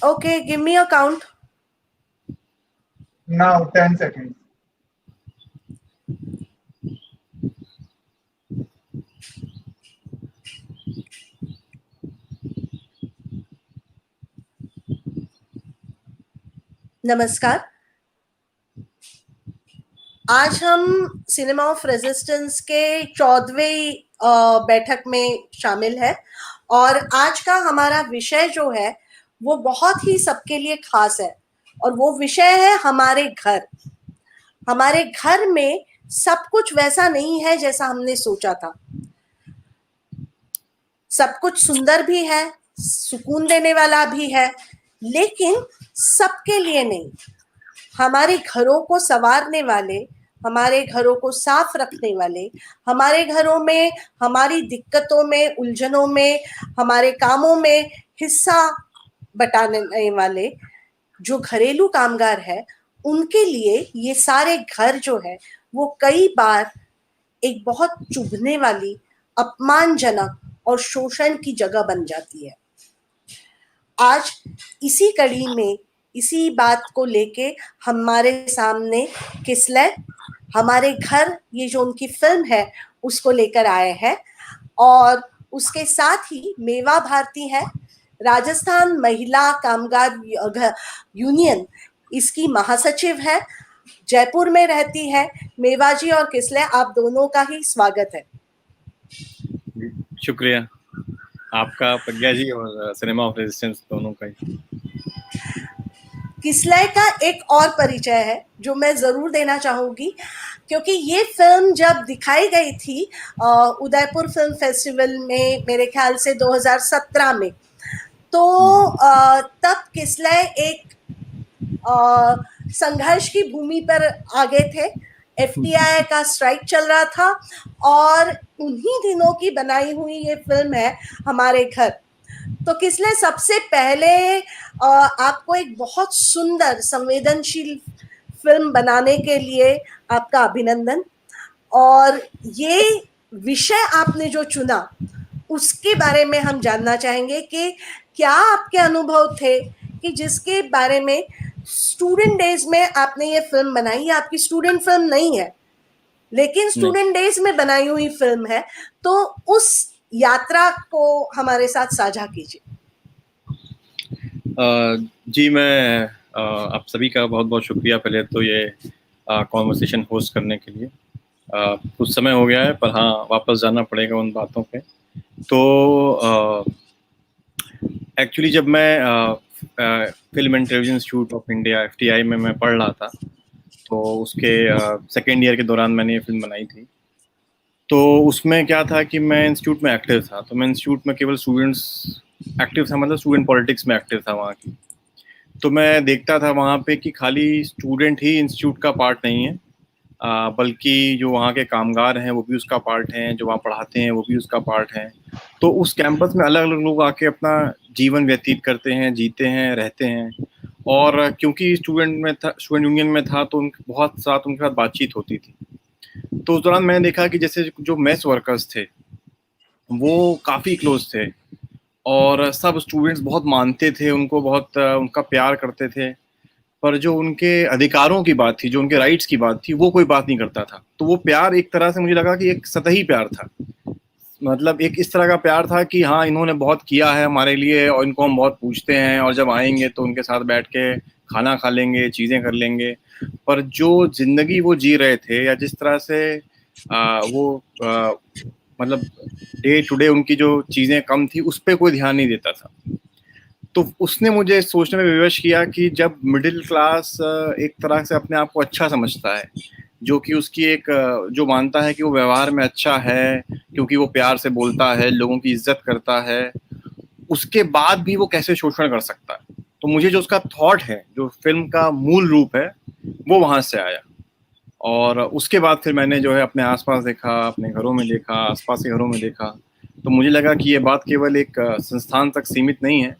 Okay, give me a count. Now 10 seconds. नमस्कार। आज हम सिनेमा ऑफ रेजिस्टेंस के 14वें बैठक में शामिल है और आज का हमारा विषय जो है वो बहुत ही सबके लिए खास है और वो विषय है हमारे घर। हमारे घर में सब कुछ वैसा नहीं है जैसा हमने सोचा था। सब कुछ सुंदर भी है, सुकून देने वाला भी है, लेकिन सबके लिए नहीं। हमारे घरों को संवारने वाले, हमारे घरों को साफ रखने वाले, हमारे घरों में हमारी दिक्कतों में, उलझनों में, हमारे कामों में हिस्सा बटाने वाले जो घरेलू कामगार है, उनके लिए ये सारे घर जो है वो कई बार एक बहुत चुभने वाली, अपमानजनक और शोषण की जगह बन जाती है। आज इसी कड़ी में इसी बात को लेके हमारे सामने किसलय हमारे घर, ये जो उनकी फिल्म है उसको लेकर आए हैं और उसके साथ ही मेवा भारती है, राजस्थान महिला कामगार यूनियन इसकी महासचिव है, जयपुर में रहती है। मेवा जी और किसलय, आप दोनों का ही स्वागत है। शुक्रिया आपका, प्रज्ञा जी और सिनेमा ऑफ रेजिस्टेंस दोनों का ही। किसलय का एक और परिचय है जो मैं जरूर देना चाहूंगी, क्योंकि ये फिल्म जब दिखाई गई थी उदयपुर फिल्म फेस्टिवल में, मेरे ख्याल से 2017 में, तो तब किसलय एक संघर्ष की भूमि पर आगे थे। एफटीआई का स्ट्राइक चल रहा था और उन्हीं दिनों की बनाई हुई ये फिल्म है हमारे घर। तो किसलय, सबसे पहले आपको एक बहुत सुंदर संवेदनशील फिल्म बनाने के लिए आपका अभिनंदन। और ये विषय आपने जो चुना उसके बारे में हम जानना चाहेंगे कि क्या आपके अनुभव थे कि जिसके बारे में स्टूडेंट डेज में आपने ये फिल्म बनाई। आपकी स्टूडेंट फिल्म नहीं है, लेकिन स्टूडेंट डेज में बनाई हुई फिल्म है, तो उस यात्रा को हमारे साथ साझा कीजिए। जी, मैं आप सभी का बहुत बहुत शुक्रिया पहले तो ये कॉन्वर्सेशन होस्ट करने के लिए। कुछ समय हो गया है, पर हाँ, वापस जाना पड़ेगा उन बातों पे। तो एक्चुअली जब मैं film and television institute of India FTI में मैं पढ़ रहा था, तो उसके सेकेंड ईयर के दौरान मैंने ये फिल्म बनाई थी। तो उसमें क्या था कि मैं इंस्टीट्यूट में एक्टिव था, तो मैं इंस्टीट्यूट में केवल स्टूडेंट्स एक्टिव था, मतलब स्टूडेंट पॉलिटिक्स में एक्टिव था वहाँ की। तो मैं देखता था वहाँ पे कि खाली स्टूडेंट ही इंस्टीट्यूट का पार्ट नहीं है, बल्कि जो वहाँ के कामगार हैं वो भी उसका पार्ट हैं, जो वहाँ पढ़ाते हैं वो भी उसका पार्ट हैं। तो उस कैंपस में अलग अलग लोग आके अपना जीवन व्यतीत करते हैं, जीते हैं, रहते हैं। और क्योंकि स्टूडेंट यूनियन में था, तो बहुत साथ उनके साथ बातचीत होती थी। तो उस दौरान मैंने देखा कि जैसे जो मेस वर्कर्स थे वो काफ़ी क्लोज थे और सब स्टूडेंट्स बहुत मानते थे उनको, बहुत उनका प्यार करते थे। पर जो उनके अधिकारों की बात थी, जो उनके राइट्स की बात थी, वो कोई बात नहीं करता था। तो वो प्यार एक तरह से मुझे लगा कि एक सतही प्यार था, मतलब एक इस तरह का प्यार था कि हाँ, इन्होंने बहुत किया है हमारे लिए और इनको हम बहुत पूछते हैं, और जब आएंगे तो उनके साथ बैठ के खाना खा लेंगे, चीज़ें कर लेंगे। पर जो जिंदगी वो जी रहे थे, या जिस तरह से मतलब डे टू डे उनकी जो चीज़ें कम थी, उस पर कोई ध्यान नहीं देता था। तो उसने मुझे सोचने में विवश किया कि जब मिडिल क्लास एक तरह से अपने आप को अच्छा समझता है, जो कि उसकी एक जो मानता है कि वो व्यवहार में अच्छा है क्योंकि वो प्यार से बोलता है, लोगों की इज्जत करता है, उसके बाद भी वो कैसे शोषण कर सकता है। तो मुझे जो उसका थॉट है, जो फिल्म का मूल रूप है, वो वहाँ से आया। और उसके बाद फिर मैंने जो है अपने आसपास देखा, अपने घरों में देखा, आसपास के घरों में देखा, तो मुझे लगा कि ये बात केवल एक संस्थान तक सीमित नहीं है,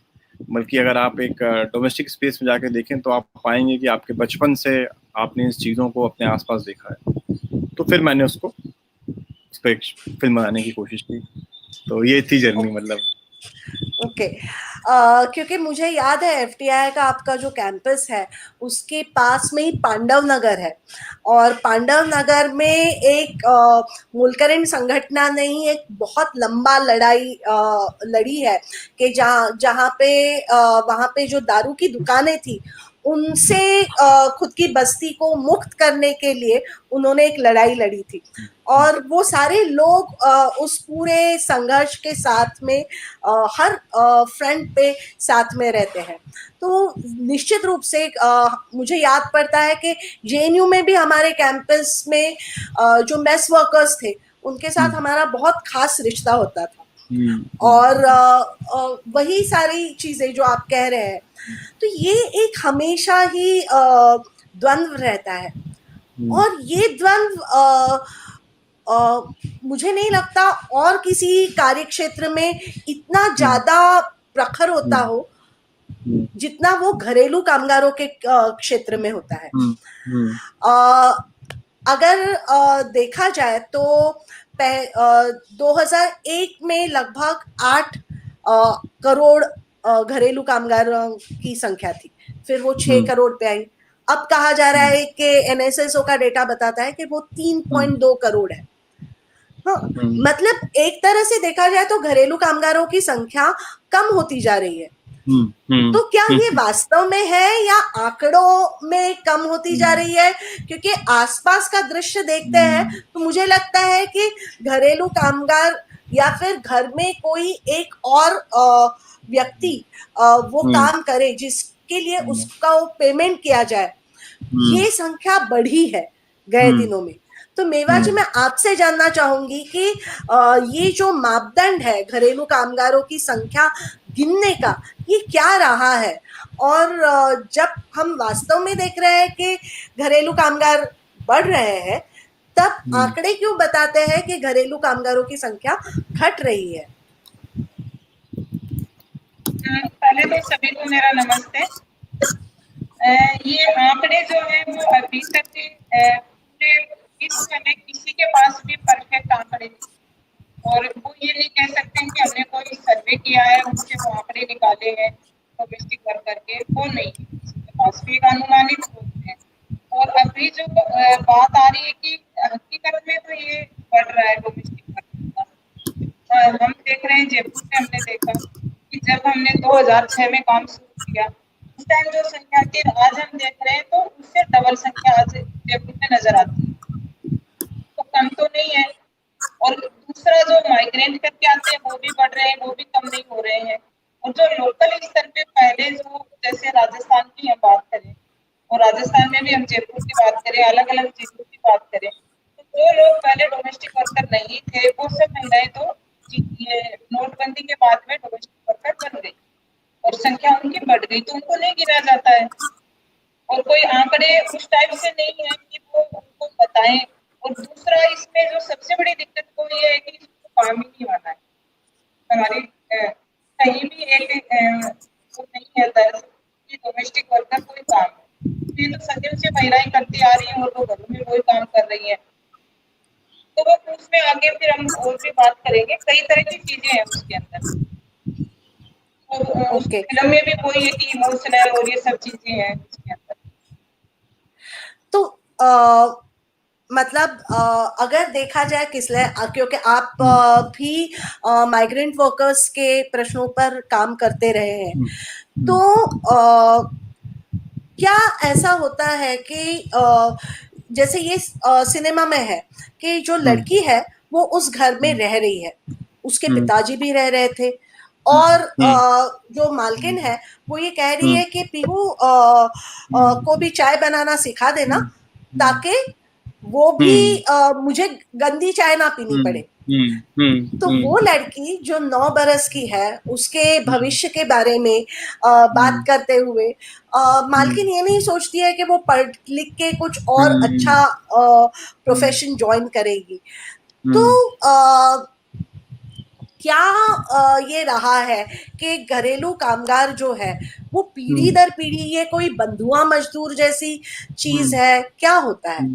बल्कि अगर आप एक डोमेस्टिक स्पेस में जाके देखें तो आप पाएंगे कि आपके बचपन से आपने इस चीज़ों को अपने आसपास देखा है। तो फिर मैंने उस पर एक फिल्म बनाने की कोशिश की। तो ये थी जर्नी, मतलब। ओके, क्योंकि मुझे याद है एफटीआई का आपका जो कैंपस है उसके पास में ही पांडव नगर है, और पांडव नगर में एक मूलकरण संगठन ने ही एक बहुत लंबा लड़ाई लड़ी है कि जहाँ जहाँ पे वहाँ पे जो दारू की दुकानें थी उनसे खुद की बस्ती को मुक्त करने के लिए उन्होंने एक लड़ाई लड़ी थी, और वो सारे लोग उस पूरे संघर्ष के साथ में हर फ्रंट पे साथ में रहते हैं। तो निश्चित रूप से मुझे याद पड़ता है कि जेएनयू में भी हमारे कैंपस में जो मेस वर्कर्स थे उनके साथ हमारा बहुत खास रिश्ता होता था, और वही सारी चीजें जो आप कह रहे हैं, तो ये एक हमेशा ही द्वंद्व रहता है, और ये द्वंद्व मुझे नहीं लगता और किसी कार्य क्षेत्र में इतना ज्यादा प्रखर होता हो जितना वो घरेलू कामगारों के क्षेत्र में होता है। अगर देखा जाए तो 2001 में लगभग 8 करोड़ घरेलू कामगारों की संख्या थी, फिर वो 6 करोड़ पे आई। अब कहा जा रहा है कि एनएसएसओ का डेटा बताता है कि वो 3.2 करोड़ है। हाँ, मतलब एक तरह से देखा जाए तो घरेलू कामगारों की संख्या कम होती जा रही है। तो क्या ये वास्तव में है या आंकड़ों में कम होती जा रही है? क्योंकि आसपास का दृश्य देखते हैं तो मुझे लगता है कि घरेलू कामगार या फिर घर में कोई एक और व्यक्ति वो काम करे जिसके लिए उसका पेमेंट किया जाए, ये संख्या बढ़ी है गए दिनों में। तो मेवा जी, मैं आपसे जानना चाहूंगी कि ये जो मापदंड है घरेलू कामगारों की संख्या गिनने का, ये क्या रहा है, और जब हम वास्तव में देख रहे हैं कि घरेलू कामगार बढ़ रहे हैं, तब आंकड़े क्यों बताते हैं कि घरेलू कामगारों की संख्या घट रही है? पहले तो सभी को मेरा नमस्ते। ये आंकड़े जो है वो अभी तक पूरे विश्व में किसी के पास भी परफेक्ट आंकड़े नहीं, और वो ये नहीं कह सकते हैं कि हमने कोई सर्वे किया है उससे वो आंकड़े निकाले हैं डोमेस्टिक वर्कर के, वो नहीं, किसी के पास भी एक अनुमानित होते हैं। और अभी जो बात आ रही है कि हकीकत में तो ये बढ़ रहा है डोमेस्टिक वर्कर का। हम देख रहे हैं, जयपुर में हमने देखा कि जब हमने 2006 में काम शुरू किया उस टाइम जो संख्या थी, आज हम देख रहे हैं तो उससे डबल संख्या आज जयपुर में नजर आती है, तो कम तो नहीं है। और दूसरा जो माइग्रेंट करके आते हैं वो भी बढ़ रहे हैं, वो भी कम नहीं हो रहे हैं। और जो लोकल स्तर पे पहले जो जैसे राजस्थान की हम बात करें, और राजस्थान में भी हम जयपुर की बात करें, अलग अलग जिलों की बात करें, तो जो लोग पहले डोमेस्टिक वर्कर नहीं थे वो सब महिलाएं तो नोटबंदी के बाद में डोमेस्टिक वर्कर बन गई और संख्या उनकी बढ़ गई, तो उनको नहीं गिना जाता है, और कोई आंकड़े उस टाइप से नहीं है कि वो उनको बताएं। और दूसरा इसमें जो सबसे बड़ी दिक्कत वो ये है कि इसको काम ही नहीं आना है। हमारी कहीं भी एक वो नहीं है दर्ज कि डोमेस्टिक वर्कर कोई काम है, ये तो सदियों से महिलाएं करती आ रही हैं और वो घरों में वही काम कर रही हैं। तो वो उसमें आगे फिर हम और भी बात करेंगे, कई तरह की चीजें हैं उसके अंदर। उस फिल्म में भी वही है कि इमोशनल और ये सब चीजें हैं उसके अंदर। तो मतलब अगर देखा जाए क्योंकि आप भी माइग्रेंट वर्कर्स के प्रश्नों पर काम करते रहे हैं, तो क्या ऐसा होता है कि जैसे ये सिनेमा में है कि जो लड़की है वो उस घर में रह रही है, उसके पिताजी भी रह रहे थे, और जो मालकिन है वो ये कह रही है कि पीहू को भी चाय बनाना सिखा देना ताकि वो भी मुझे गंदी चाय ना पीनी पड़े। तो वो लड़की जो 9 बरस की है, उसके भविष्य के बारे में बात करते हुए मालकिन ये नहीं सोचती है कि वो पढ़ लिख के कुछ और अच्छा प्रोफेशन ज्वाइन करेगी। तो क्या ये रहा है कि घरेलू कामगार जो है वो पीढ़ी दर पीढ़ी ये कोई बंधुआ मजदूर जैसी चीज है, क्या होता है?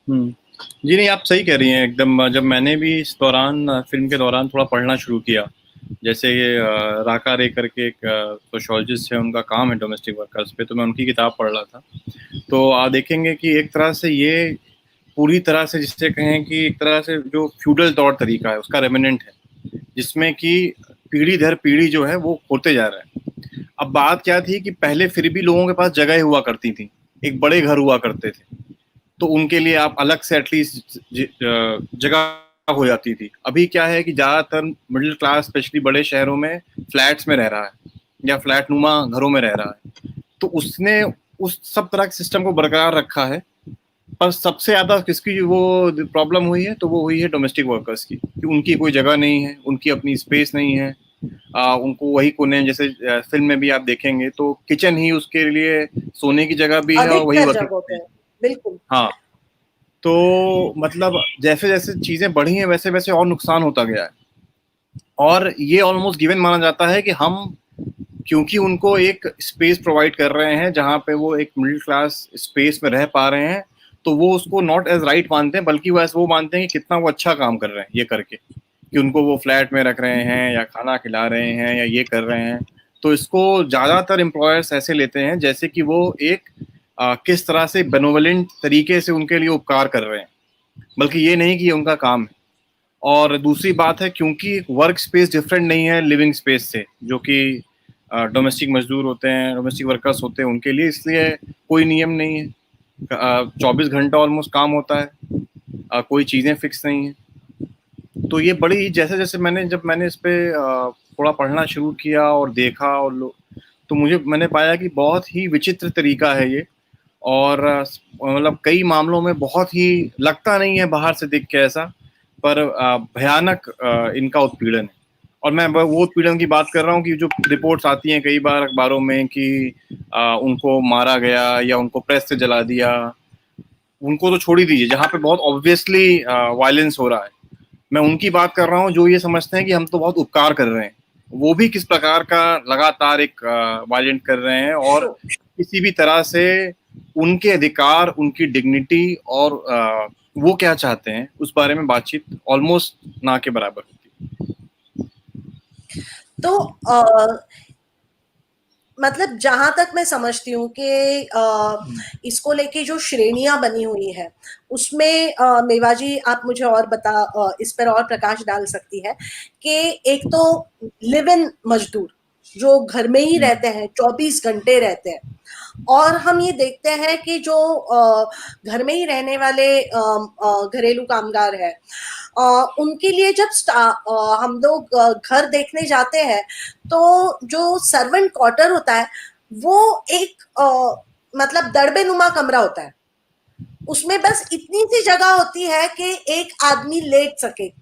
जी नहीं, आप सही कह रही हैं एकदम। जब मैंने भी इस दौरान फिल्म के दौरान थोड़ा पढ़ना शुरू किया जैसे ये राका रे करके एक सोशोलॉजिस्ट है, उनका काम है डोमेस्टिक वर्कर्स पे, तो मैं उनकी किताब पढ़ रहा था। तो आप देखेंगे कि एक तरह से ये पूरी तरह से, जिससे कहें कि एक तरह से जो फ्यूडल तौर तरीका है उसका रेमिनेंट है, जिसमें कि पीढ़ी दर पीढ़ी जो है वो होते जा रहा है। अब बात क्या थी कि पहले फिर भी लोगों के पास जगह हुआ करती थी, एक बड़े घर हुआ करते थे, तो उनके लिए आप अलग से एटलीस्ट जगह हो जाती थी। अभी क्या है कि ज़्यादातर मिडिल क्लास स्पेशली बड़े शहरों में फ्लैट्स में रह रहा है या फ्लैट नुमा घरों में रह रहा है, तो उसने उस सब तरह के सिस्टम को बरकरार रखा है। पर सबसे ज़्यादा किसकी वो प्रॉब्लम हुई है, तो वो हुई है डोमेस्टिक वर्कर्स की, कि उनकी कोई जगह नहीं है, उनकी अपनी स्पेस नहीं है। उनको वही कोने, जैसे फिल्म में भी आप देखेंगे तो किचन ही उसके लिए सोने की जगह भी है और वही अधिकतर वर्किंग जगहों पे, बिल्कुल। हाँ। तो मतलब जैसे जैसे चीजें बढ़ी हैं वैसे वैसे और नुकसान होता गया है, और ये ऑलमोस्ट गिवन माना जाता है कि हम क्योंकि उनको एक स्पेस प्रोवाइड कर रहे हैं जहाँ पे वो एक मिडिल क्लास स्पेस में रह पा रहे हैं, तो वो उसको नॉट एज राइट मानते हैं, बल्कि वो मानते हैं कि कितना वो अच्छा काम कर रहे हैं ये करके, कि उनको वो फ्लैट में रख रहे हैं या खाना खिला रहे हैं या ये कर रहे हैं। तो इसको ज़्यादातर एम्प्लॉयर्स ऐसे लेते हैं जैसे कि वो एक किस तरह से बेनोवलेंट तरीके से उनके लिए उपकार कर रहे हैं, बल्कि ये नहीं कि ये उनका काम है। और दूसरी बात है, क्योंकि वर्क स्पेस डिफरेंट नहीं है लिविंग स्पेस से, जो कि डोमेस्टिक मजदूर होते हैं, डोमेस्टिक वर्कर्स होते हैं उनके लिए, इसलिए कोई नियम नहीं है। 24 घंटा ऑलमोस्ट काम होता है, कोई चीज़ें फिक्स नहीं है। तो ये बड़ी, जैसे जैसे जब मैंने इस पे थोड़ा पढ़ना शुरू किया और देखा तो मैंने पाया कि बहुत ही विचित्र तरीका है ये, और मतलब कई मामलों में बहुत ही लगता नहीं है बाहर से देख के ऐसा, पर भयानक इनका उत्पीड़न है। और मैं वो उत्पीड़न की बात कर रहा हूँ कि जो रिपोर्ट्स आती हैं कई बार अखबारों में कि उनको मारा गया या उनको प्रेस से जला दिया, उनको तो छोड़ ही दीजिए, जहाँ पे बहुत ऑब्वियसली वायलेंस हो रहा है। मैं उनकी बात कर रहा हूँ जो ये समझते हैं कि हम तो बहुत उपकार कर रहे हैं, वो भी किस प्रकार का लगातार एक वायलेंट कर रहे हैं, और किसी भी तरह से उनके अधिकार, उनकी डिग्निटी और वो क्या चाहते हैं उस बारे में बातचीत ऑलमोस्ट ना के बराबर होती है। तो मतलब जहां तक मैं समझती हूँ कि इसको लेके जो श्रेणियां बनी हुई है उसमें मेवाजी आप मुझे और इस पर और प्रकाश डाल सकती है कि एक तो लिव इन मजदूर जो घर में ही रहते हैं, 24 घंटे रहते हैं, और हम ये देखते हैं कि जो घर में ही रहने वाले घरेलू कामगार है, उनके लिए जब हम लोग घर देखने जाते हैं तो जो सर्वेंट क्वार्टर होता है वो एक मतलब दड़बेनुमा कमरा होता है, उसमें बस इतनी सी जगह होती है कि एक आदमी लेट सके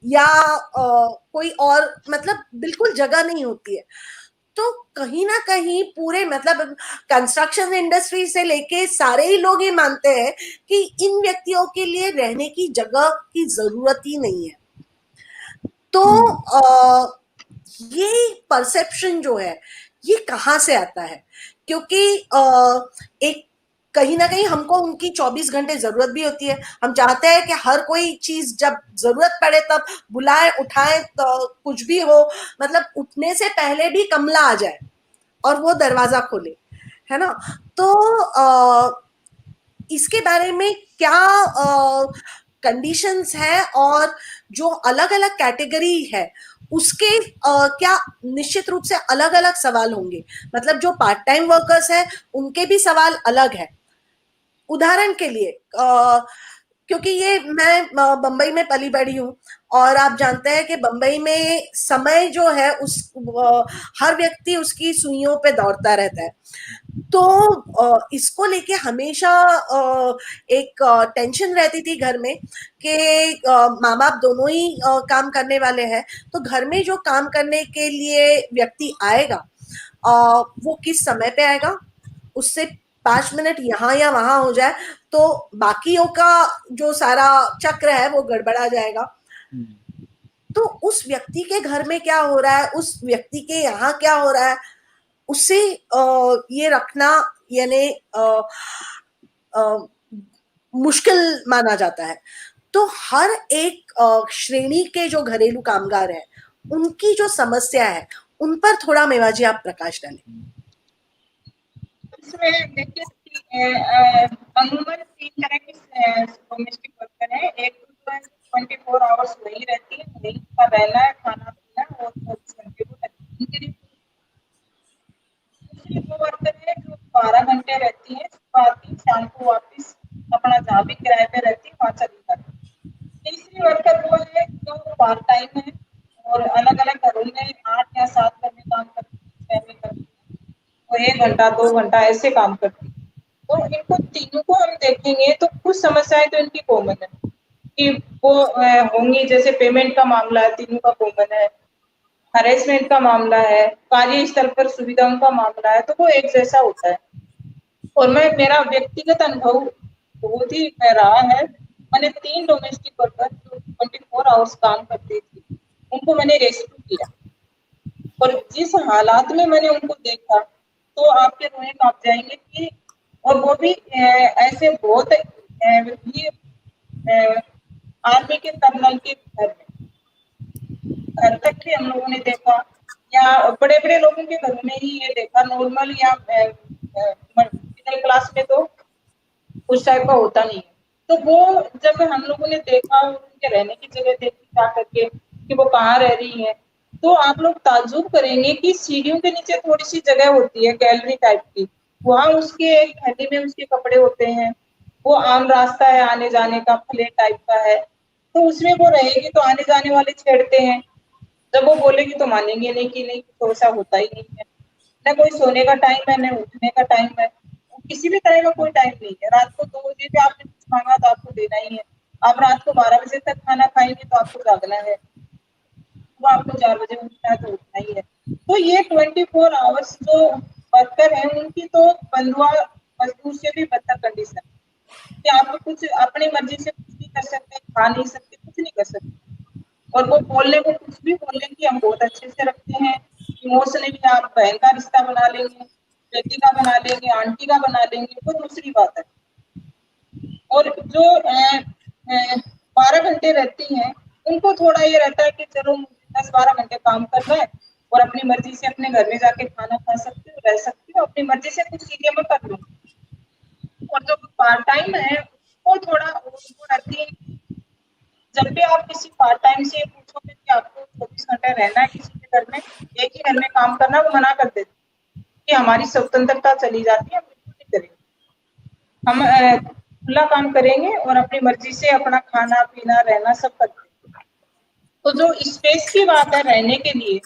या कोई और, मतलब बिल्कुल जगह नहीं होती है। तो कहीं ना कहीं पूरे मतलब कंस्ट्रक्शन इंडस्ट्री से लेके सारे ही लोग ये मानते हैं कि इन व्यक्तियों के लिए रहने की जगह की जरूरत ही नहीं है। तो ये परसेप्शन जो है ये कहाँ से आता है? क्योंकि एक कहीं ना कहीं हमको उनकी 24 घंटे जरूरत भी होती है, हम चाहते हैं कि हर कोई चीज जब जरूरत पड़े तब बुलाए उठाए, तो कुछ भी हो, मतलब उठने से पहले भी कमला आ जाए और वो दरवाजा खोले, है ना? तो इसके बारे में क्या कंडीशंस है, और जो अलग अलग कैटेगरी है उसके क्या निश्चित रूप से अलग अलग सवाल होंगे? मतलब जो पार्ट टाइम वर्कर्स है उनके भी सवाल अलग है। उदाहरण के लिए क्योंकि ये मैं बंबई में पली बड़ी हूँ और आप जानते हैं कि बंबई में समय जो है उस हर व्यक्ति उसकी सुइयों पे दौड़ता रहता है। तो इसको लेके हमेशा एक टेंशन रहती थी घर में कि माँ बाप दोनों ही काम करने वाले हैं, तो घर में जो काम करने के लिए व्यक्ति आएगा वो किस समय पे आएगा, उससे 5 मिनट यहाँ या वहां हो जाए तो बाकियों का जो सारा चक्र है वो गड़बड़ा जाएगा। तो उस व्यक्ति के घर में क्या हो रहा है, उस व्यक्ति के यहाँ क्या हो रहा है, उसे ये रखना यानी मुश्किल माना जाता है। तो हर एक श्रेणी के जो घरेलू कामगार है उनकी जो समस्या है उन पर थोड़ा मेवाजी आप प्रकाश डालें। इसमें देखिए अमूमन 3 तरह की डोमेस्टिक वर्कर है। एक तो है 24 आवर्स वही रहती है, वही उनका रहना है, खाना पीना और 24 घंटे वो उनके लिए। दूसरी वो वर्कर है जो 12 घंटे रहती है, सुबह आती शाम को वापिस अपना जहाँ भी किराए पे रहती है वहाँ चली जाती है। तीसरी वर्कर वो है जो पार्ट टाइम है और अलग अलग घरों में 8 या 7 घर में काम करती है, 6 में करती है, वो 1 घंटा 2 घंटा ऐसे काम करती है। तो इनको तीनों को हम देखेंगे तो कुछ समस्याएं तो इनकी कॉमन है कि वो होंगी, जैसे पेमेंट का मामला है, तीनों का कॉमन है, हरेसमेंट का मामला है, कार्यस्थल पर सुविधाओं का मामला है, तो वो एक जैसा होता है। और मेरा व्यक्तिगत अनुभव बहुत ही रहा है। मैंने 3 डोमेस्टिक वर्कर जो 24 आवर्स काम करती थी उनको मैंने रेस्क्यू किया और जिस हालात में मैंने उनको देखा तो आपके रोए कांप जाएंगे कि, और वो भी ऐसे बहुत ही आर्मी के कर्नल के घर में, घर तक के हम लोगों ने देखा या बड़े बड़े लोगों के घरों में ही ये देखा। नॉर्मल या मिडिल क्लास में तो उस टाइप का होता नहीं है। तो वो जब हम लोगों ने देखा और उनके रहने की जगह देखी जा करके कि वो कहाँ रह रही है, तो आप लोग ताज्जुब करेंगे कि सीढ़ियों के नीचे थोड़ी सी जगह होती है गैलरी टाइप की, वहां उसके एक थैली में उसके कपड़े होते हैं, वो आम रास्ता है आने जाने का, फ्लैट टाइप का है, तो उसमें वो रहेगी तो आने जाने वाले छेड़ते हैं। जब वो बोलेगी तो मानेंगे नहीं कि नहीं, तो ऐसा होता ही नहीं है। न कोई सोने का टाइम है, न उठने का टाइम है, किसी भी तरह का कोई टाइम नहीं है। रात को 2 बजे पे आपने कुछ मांगा तो आपको देना ही है। आप रात को 12 बजे तक खाना खाएंगे तो आपको जागना है, वो आपको 4 बजे उठना है तो उठना ही है। तो ये 24 आवर्स जो वर्कर है उनकी तो बंधुआ मजदूर से भी बदतर कंडीशन कि आप कुछ अपनी मर्जी से कुछ नहीं कर सकते, खा नहीं सकते, कुछ नहीं कर सकते। और वो बोलने को कुछ भी बोल लें कि हम बहुत अच्छे से रखते हैं, इमोशनली आप बहन का रिश्ता बना लेंगे, बेटी का बना लेंगे, आंटी का बना लेंगे, वो दूसरी बात है। और जो 12 घंटे रहती हैं उनको थोड़ा ये रहता है कि चलो 10-12 घंटे काम करना है और अपनी मर्जी से अपने घर में जाके खाना खा सकती हूँ, रह सकती हूँ, अपनी मर्जी से कुछ चीजें मैं कर लूँ। और जो पार्ट टाइम है वो थोड़ा उनको रहती है कि जब भी आप किसी पार्ट टाइम से पूछोगे कि आपको 24 घंटे रहना है किसी के घर में, एक ही घर में काम करना, वो मना कर देते कि हमारी स्वतंत्रता चली जाती है, हम बिल्कुल नहीं करेंगे, हम खुला काम करेंगे और अपनी मर्जी से अपना खाना पीना रहना सब करते हैं। तो जो स्पेस की बात है रहने के लिए,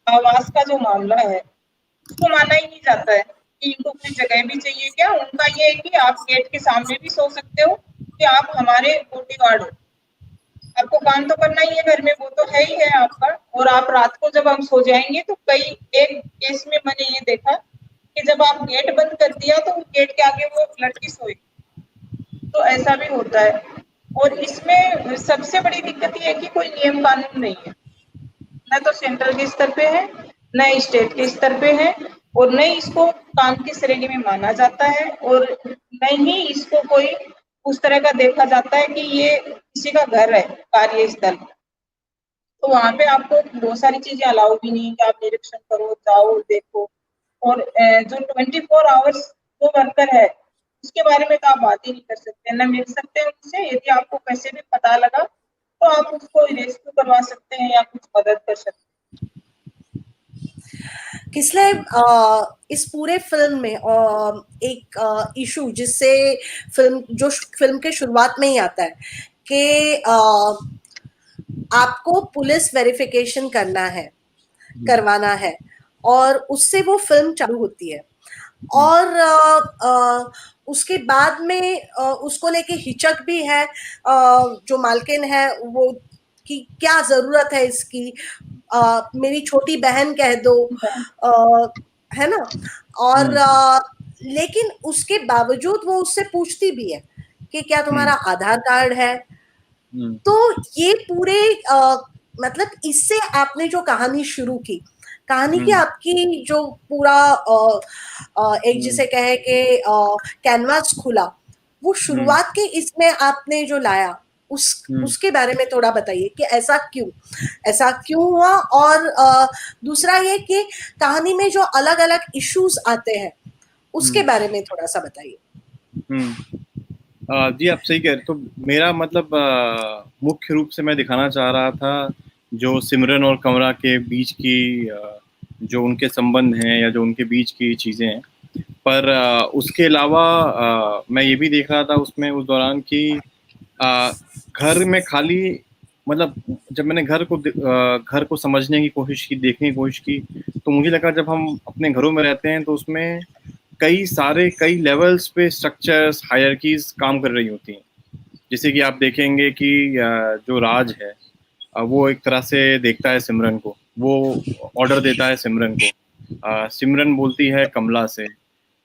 आवास का जो मामला है उसको माना ही नहीं जाता है कि इनको कोई जगह भी चाहिए क्या। उनका ये है कि आप गेट के सामने भी सो सकते हो, कि आप हमारे बॉडीगार्ड हो, आपको काम तो करना ही है घर में, वो तो है ही है आपका। और आप रात को जब हम सो जाएंगे तो कई एक केस में मैंने ये देखा कि जब आप गेट बंद कर दिया तो गेट के आगे वो लड़की सोई, तो ऐसा भी होता है। और इसमें सबसे बड़ी दिक्कत ये है कि कोई नियम कानून नहीं है, न तो सेंट्रल के स्तर पे है, न स्टेट के स्तर पे है, और न ही इसको काम की श्रेणी में माना जाता है, और न ही इसको कोई उस तरह का देखा जाता है कि ये किसी का घर है कार्यस्थल। तो वहां पे आपको बहुत सारी चीजें अलाउ भी नहीं कि आप निरीक्षण करो, जाओ, देखो। और जो 24 आवर्स जो वर्कर है उसके बारे में तो आप बात ही नहीं कर सकते, न मिल सकते हैं उनसे। यदि आपको कैसे भी पता लगा तो आप उसको रेस्क्यू करवा सकते हैं या कुछ मदद कर सकते हैं। किसले इस पूरे फिल्म में एक इशू जिससे फिल्म के शुरुआत में ही आता है कि आपको पुलिस वेरिफिकेशन करवाना है, और उससे वो फिल्म चालू होती है। और उसके बाद में उसको लेके हिचक भी है जो मालकिन है वो, कि क्या जरूरत है इसकी, मेरी छोटी बहन कह दो, है ना। और लेकिन उसके बावजूद वो उससे पूछती भी है कि क्या तुम्हारा आधार कार्ड है। तो ये पूरे मतलब इससे आपने जो कहानी शुरू की, कहानी की आपकी जो पूरा एक जिसे कहे कि कैनवास खुला, वो शुरुआत के इसमें आपने जो लाया उसके बारे में थोड़ा बताइए कि ऐसा क्यों हुआ। और दूसरा ये कि कहानी में जो अलग अलग इश्यूज आते हैं उसके बारे में थोड़ा सा बताइए। जी आप सही कह रहे। तो मेरा मतलब मुख्य रूप से मैं दिखाना चाह रहा था जो सिमरन और कमला के बीच की जो उनके संबंध हैं या जो उनके बीच की चीज़ें हैं। पर उसके अलावा मैं ये भी देख रहा था उसमें उस दौरान कि घर में खाली मतलब जब मैंने घर को समझने की कोशिश की, देखने की कोशिश की, तो मुझे लगा जब हम अपने घरों में रहते हैं तो उसमें कई लेवल्स पे स्ट्रक्चर्स, हायरार्कीज काम कर रही होती हैं। जैसे कि आप देखेंगे कि जो राज है वो एक तरह से देखता है सिमरन को, वो ऑर्डर देता है सिमरन को। सिमरन बोलती है कमला से,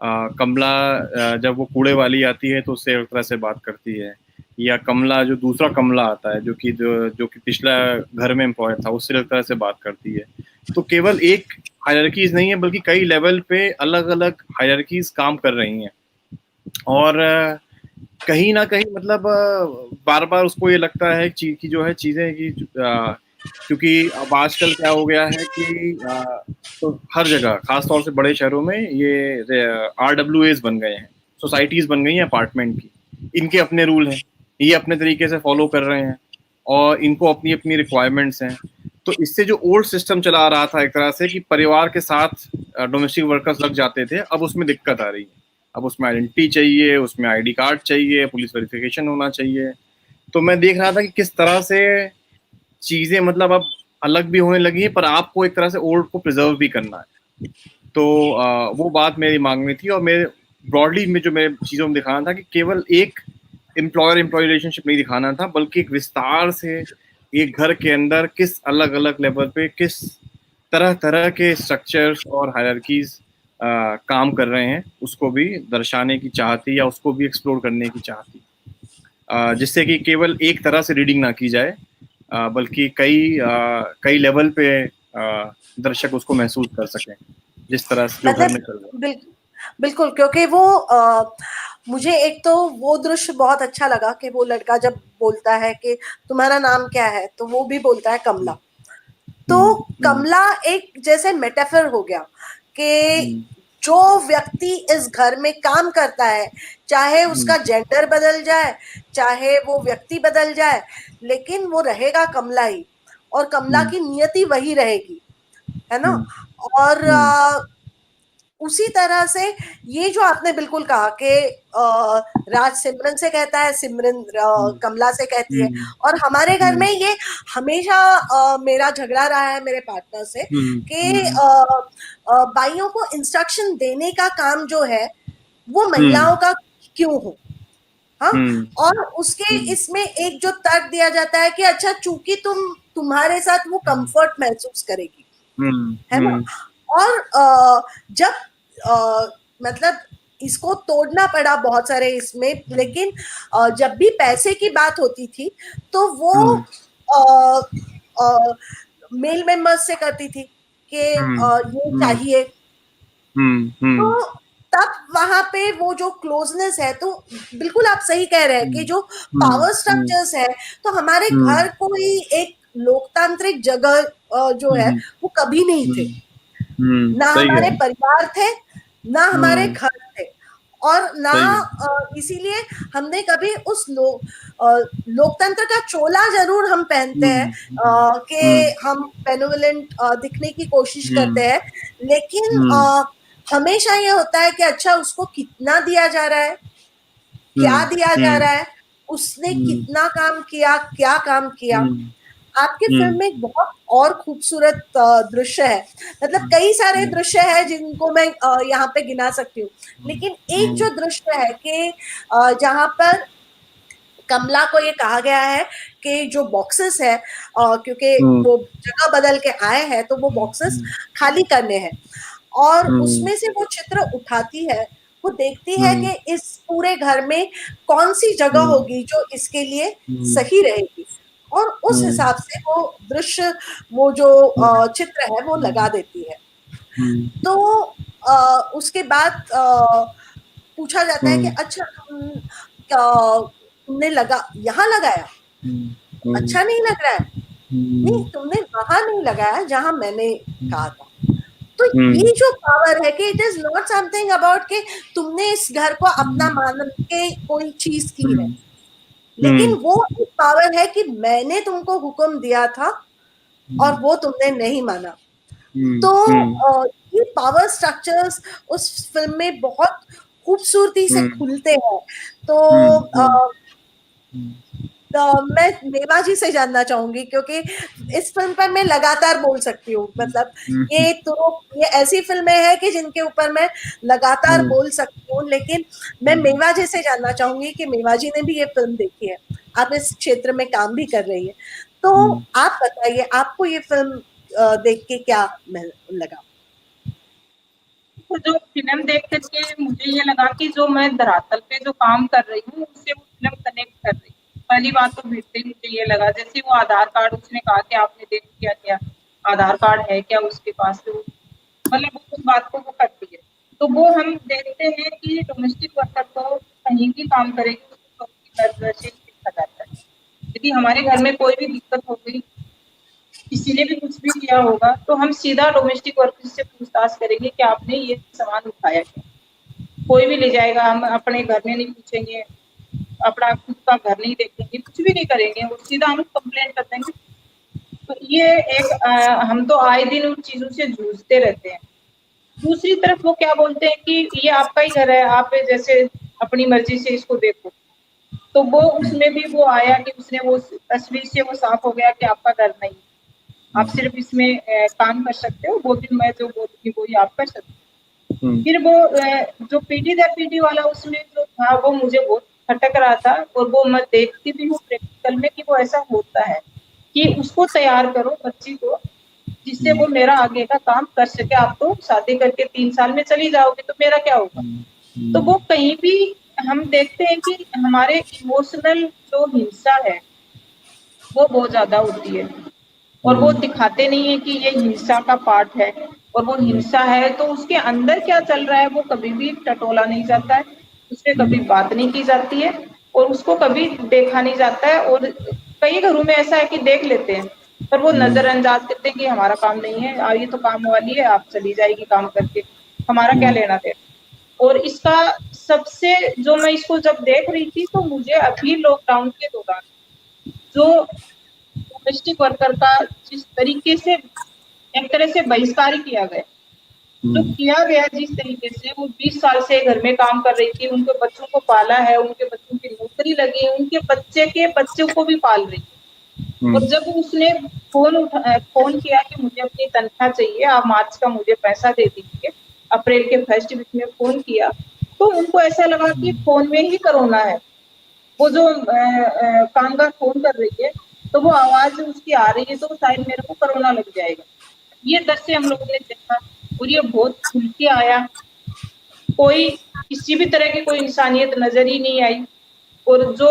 कमला जब वो कूड़े वाली आती है तो उससे एक तरह से बात करती है, या कमला जो दूसरा कमला आता है जो कि पिछला घर में एम्प्लॉय था उससे एक तरह से बात करती है। तो केवल एक हायरार्कीज नहीं है बल्कि कई लेवल पे अलग अलग हायरार्कीज काम कर रही हैं। और कहीं ना कहीं मतलब बार बार उसको ये लगता है कि जो है चीज़ें कि क्योंकि अब आजकल क्या हो गया है कि तो हर जगह खासतौर से बड़े शहरों में ये RWAs बन गए हैं, सोसाइटीज़ बन गई हैं अपार्टमेंट की। इनके अपने रूल हैं, ये अपने तरीके से फॉलो कर रहे हैं और इनको अपनी अपनी रिक्वायरमेंट्स हैं। तो इससे जो ओल्ड सिस्टम चला आ रहा था एक तरह से कि परिवार के साथ डोमेस्टिक वर्कर्स लग जाते थे, अब उसमें दिक्कत आ रही है। अब उसमें आइडेंटिटी चाहिए, उसमें ID कार्ड चाहिए, पुलिस वेरिफिकेशन होना चाहिए। तो मैं देख रहा था कि किस तरह से चीज़ें मतलब अब अलग भी होने लगी है, पर आपको एक तरह से ओल्ड को प्रिजर्व भी करना है। तो वो बात मेरे दिमाग में थी और मेरे ब्रॉडली में जो मेरे चीज़ों में दिखाना था कि केवल एक एम्प्लॉयर एम्प्लॉय रिलेशनशिप नहीं दिखाना था, बल्कि एक विस्तार से एक घर के अंदर किस अलग अलग लेवल पे किस तरह तरह के स्ट्रक्चर्स और हायरार्कीज काम कर रहे हैं, उसको भी दर्शाने की चाह थी या उसको भी एक्सप्लोर करने की चाह थी, जिससे कि केवल एक तरह से रीडिंग ना की जाए, बल्कि कई लेवल पे दर्शक उसको महसूस कर सकें जिस तरह से जो घर में चल रहा है। बिल्कुल, क्योंकि वो मुझे एक तो वो दृश्य बहुत अच्छा लगा कि वो लड़का जब बोलता है कि तुम्हारा नाम क्या है, तो वो भी बोलता है कमला। तो कमला एक जैसे मेटाफर हो गया कि जो व्यक्ति इस घर में काम करता है, चाहे उसका जेंडर बदल जाए, चाहे वो व्यक्ति बदल जाए, लेकिन वो रहेगा कमला ही, और कमला की नियति वही रहेगी, है ना। और उसी तरह से ये जो आपने बिल्कुल कहा कि राज सिमरन से कहता है, सिमरन कमला से कहती है, और हमारे घर में ये हमेशा मेरा झगड़ा रहा है मेरे पार्टनर से कि बाइयों को इंस्ट्रक्शन देने का काम जो है वो महिलाओं का क्यों हो। हाँ, और उसके इसमें एक जो तर्क दिया जाता है कि अच्छा चूंकि तुम्हारे साथ वो कंफर्ट महसूस करेगी, है ना। और जब मतलब इसको तोड़ना पड़ा बहुत सारे इसमें, लेकिन जब भी पैसे की बात होती थी तो वो मेल मेंबर्स से करती थी कि ये चाहिए। तो तब वहां पे वो जो क्लोजनेस है, तो बिल्कुल आप सही कह रहे हैं कि जो पावर स्ट्रक्चर्स है, तो हमारे घर कोई एक लोकतांत्रिक जगह जो है वो कभी नहीं थे, ना हमारे परिवार थे, ना हमारे घर थे, और ना इसीलिए हमने कभी उस लोकतंत्र का चोला जरूर हम पहनते हैं कि हम बेनेवोलेंट दिखने की कोशिश करते हैं, लेकिन हमेशा ये होता है कि अच्छा उसको कितना दिया जा रहा है, क्या दिया जा रहा है, उसने कितना काम किया, क्या काम किया। आपके फिल्म में एक बहुत और खूबसूरत दृश्य है, मतलब कई सारे दृश्य है जिनको मैं यहाँ पे गिना सकती हूँ, लेकिन एक जो दृश्य है कि जहाँ पर कमला को ये कहा गया है कि जो बॉक्सेस है, क्योंकि वो जगह बदल के आए हैं तो वो बॉक्सेस खाली करने हैं, और उसमें से वो चित्र उठाती है, वो देखती है कि इस पूरे घर में कौन सी जगह होगी जो इसके लिए सही रहेगी, और उस हिसाब से वो दृश्य, वो जो चित्र है वो लगा देती है। तो उसके बाद पूछा जाता है कि अच्छा तुमने यहाँ लगाया, अच्छा नहीं लग रहा है, नहीं तुमने वहां नहीं लगाया जहां मैंने कहा था। तो ये जो पावर है कि it is not something about कि तुमने इस घर को अपना मान के कोई चीज की है, लेकिन वो एक पावर है कि मैंने तुमको हुक्म दिया था और वो तुमने नहीं माना। तो ये पावर स्ट्रक्चर्स उस फिल्म में बहुत खूबसूरती से खुलते हैं। तो मैं मेवा जी से जानना चाहूंगी, क्योंकि इस फिल्म पर मैं लगातार बोल सकती हूँ, मतलब ये ऐसी फिल्में हैं कि जिनके ऊपर मैं लगातार बोल सकती हूँ, लेकिन मैं मेवा जी से जानना चाहूंगी कि मेवा जी ने भी ये फिल्म देखी है, आप इस क्षेत्र में काम भी कर रही है, तो आप बताइए आपको ये फिल्म देख के क्या लगा? तो जो फिल्म देख करके मुझे ये लगा कि जो मैं धरातल पे जो काम कर रही हूँ उससे वो फिल्म कनेक्ट कर रही है। पहली बात तो भेजते ही मुझे ये लगा, जैसे वो आधार कार्ड उसने कहा कि आपने देख लिया क्या, आधार कार्ड है क्या उसके पास, तो मतलब वो उस बात को वो करती है। तो वो हम देखते हैं कि डोमेस्टिक वर्कर को कहीं भी काम करेगी उसको दर्द से लिखा जाता है। यदि हमारे घर में कोई भी दिक्कत हो गई, किसी ने भी कुछ भी किया होगा, तो हम सीधा डोमेस्टिक वर्कर से पूछताछ करेंगे कि आपने ये सामान उठाया क्या। कोई भी ले जाएगा, हम अपने घर में नहीं पूछेंगे, अपना खुद का घर नहीं देखेंगे, कुछ भी नहीं करेंगे, वो सीधा हम कंप्लेंट कर देंगे। तो ये एक हम तो आए दिन उन चीजों से जूझते रहते हैं। दूसरी तरफ वो क्या बोलते हैं कि ये आपका ही घर है, आप जैसे अपनी मर्जी से इसको देखो। तो वो उसमें भी वो आया कि उसने वो तस्वीर से वो साफ हो गया कि आपका घर नहीं, आप सिर्फ इसमें काम कर सकते हो, वो दिन मैं जो बोलूंगी वही आप कर सकते हो। फिर वो जो पीढ़ी दर पीढ़ी वाला उसमें जो था वो मुझे बहुत खटक रहा था, और वो मैं देखती भी हूँ प्रैक्टिकल में कि वो ऐसा होता है कि उसको तैयार करो बच्ची को, जिससे वो मेरा आगे का काम कर सके। आप तो शादी करके 3 साल में चली जाओगे तो मेरा क्या होगा। तो वो कहीं भी हम देखते हैं कि हमारे इमोशनल जो हिंसा है वो बहुत ज्यादा होती है, और वो दिखाते नहीं है कि ये हिंसा का पार्ट है, और वो हिंसा है तो उसके अंदर क्या चल रहा है वो कभी भी टटोला नहीं जाता है, उसपे कभी बात नहीं की जाती है, और उसको कभी देखा नहीं जाता है। और कई घरों में ऐसा है कि देख लेते हैं पर वो नजरअंदाज करते हैं कि हमारा काम नहीं है, ये तो काम वाली है, आप चली जाएगी काम करके, हमारा क्या लेना देना। और इसका सबसे जो मैं इसको जब देख रही थी तो मुझे अभी लॉकडाउन के दौरान जो डोमेस्टिक वर्कर का जिस तरीके से एक तरह से बहिष्कार किया गया, जो किया गया जिस तरीके से, वो 20 साल से घर में काम कर रही थी, उनके बच्चों को पाला है, उनके बच्चों की नौकरी लगी है, उनके बच्चे के बच्चों को भी पाल रही है। और जब उसने फोन किया कि मुझे अपनी तनख्वाह चाहिए, आप मार्च का मुझे पैसा दे दीजिए, अप्रैल के फर्स्ट वीक में फोन किया, तो उनको ऐसा लगा कि फोन में ही कोरोना है। वो जो कामगार फोन कर रही है तो वो आवाज उसकी आ रही है तो शायद मेरे को कोरोना लग जाएगा। ये दृश्य हम लोगों ने देखा और ये बहुत खुल के आया, कोई किसी भी तरह की कोई इंसानियत नजर ही नहीं आई। और जो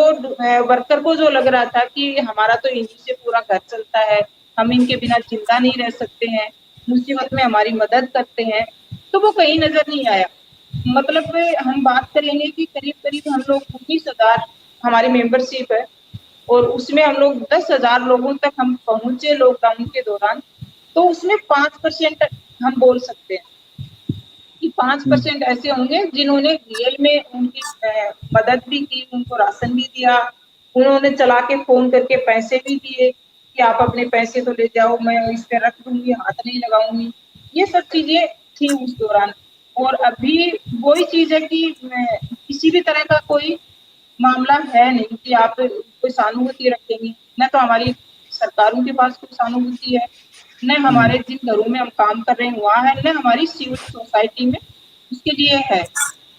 वर्कर को जो लग रहा था कि हमारा तो इन्हीं से पूरा घर चलता है, हम इनके बिना जिंदा नहीं रह सकते हैं, मुसीबत में हमारी मदद करते हैं, तो वो कहीं नजर नहीं आया। मतलब हम बात करेंगे कि करीब करीब हम लोग 19,000 हमारी मेंबरशिप है, और उसमें हम लोग 10,000 लोगों तक हम पहुंचे लॉकडाउन के दौरान। तो उसमें 5% हम बोल सकते हैं कि 5% ऐसे होंगे जिन्होंने रियल में उनकी मदद भी की, उनको राशन भी दिया, उन्होंने चला के फोन करके पैसे भी दिए कि आप अपने पैसे तो ले जाओ, मैं इस पे रख दूंगी, हाथ नहीं लगाऊंगी। ये सब चीजें थी उस दौरान। और अभी वही चीज है कि किसी भी तरह का कोई मामला है नहीं कि आप कोई सहानुभूति रखेंगे, न तो हमारी सरकारों के पास कोई सहानुभूति है, न हमारे जिन घरों में हम काम कर रहे हैं वहाँ है, न हमारी सिविल सोसाइटी में उसके लिए है।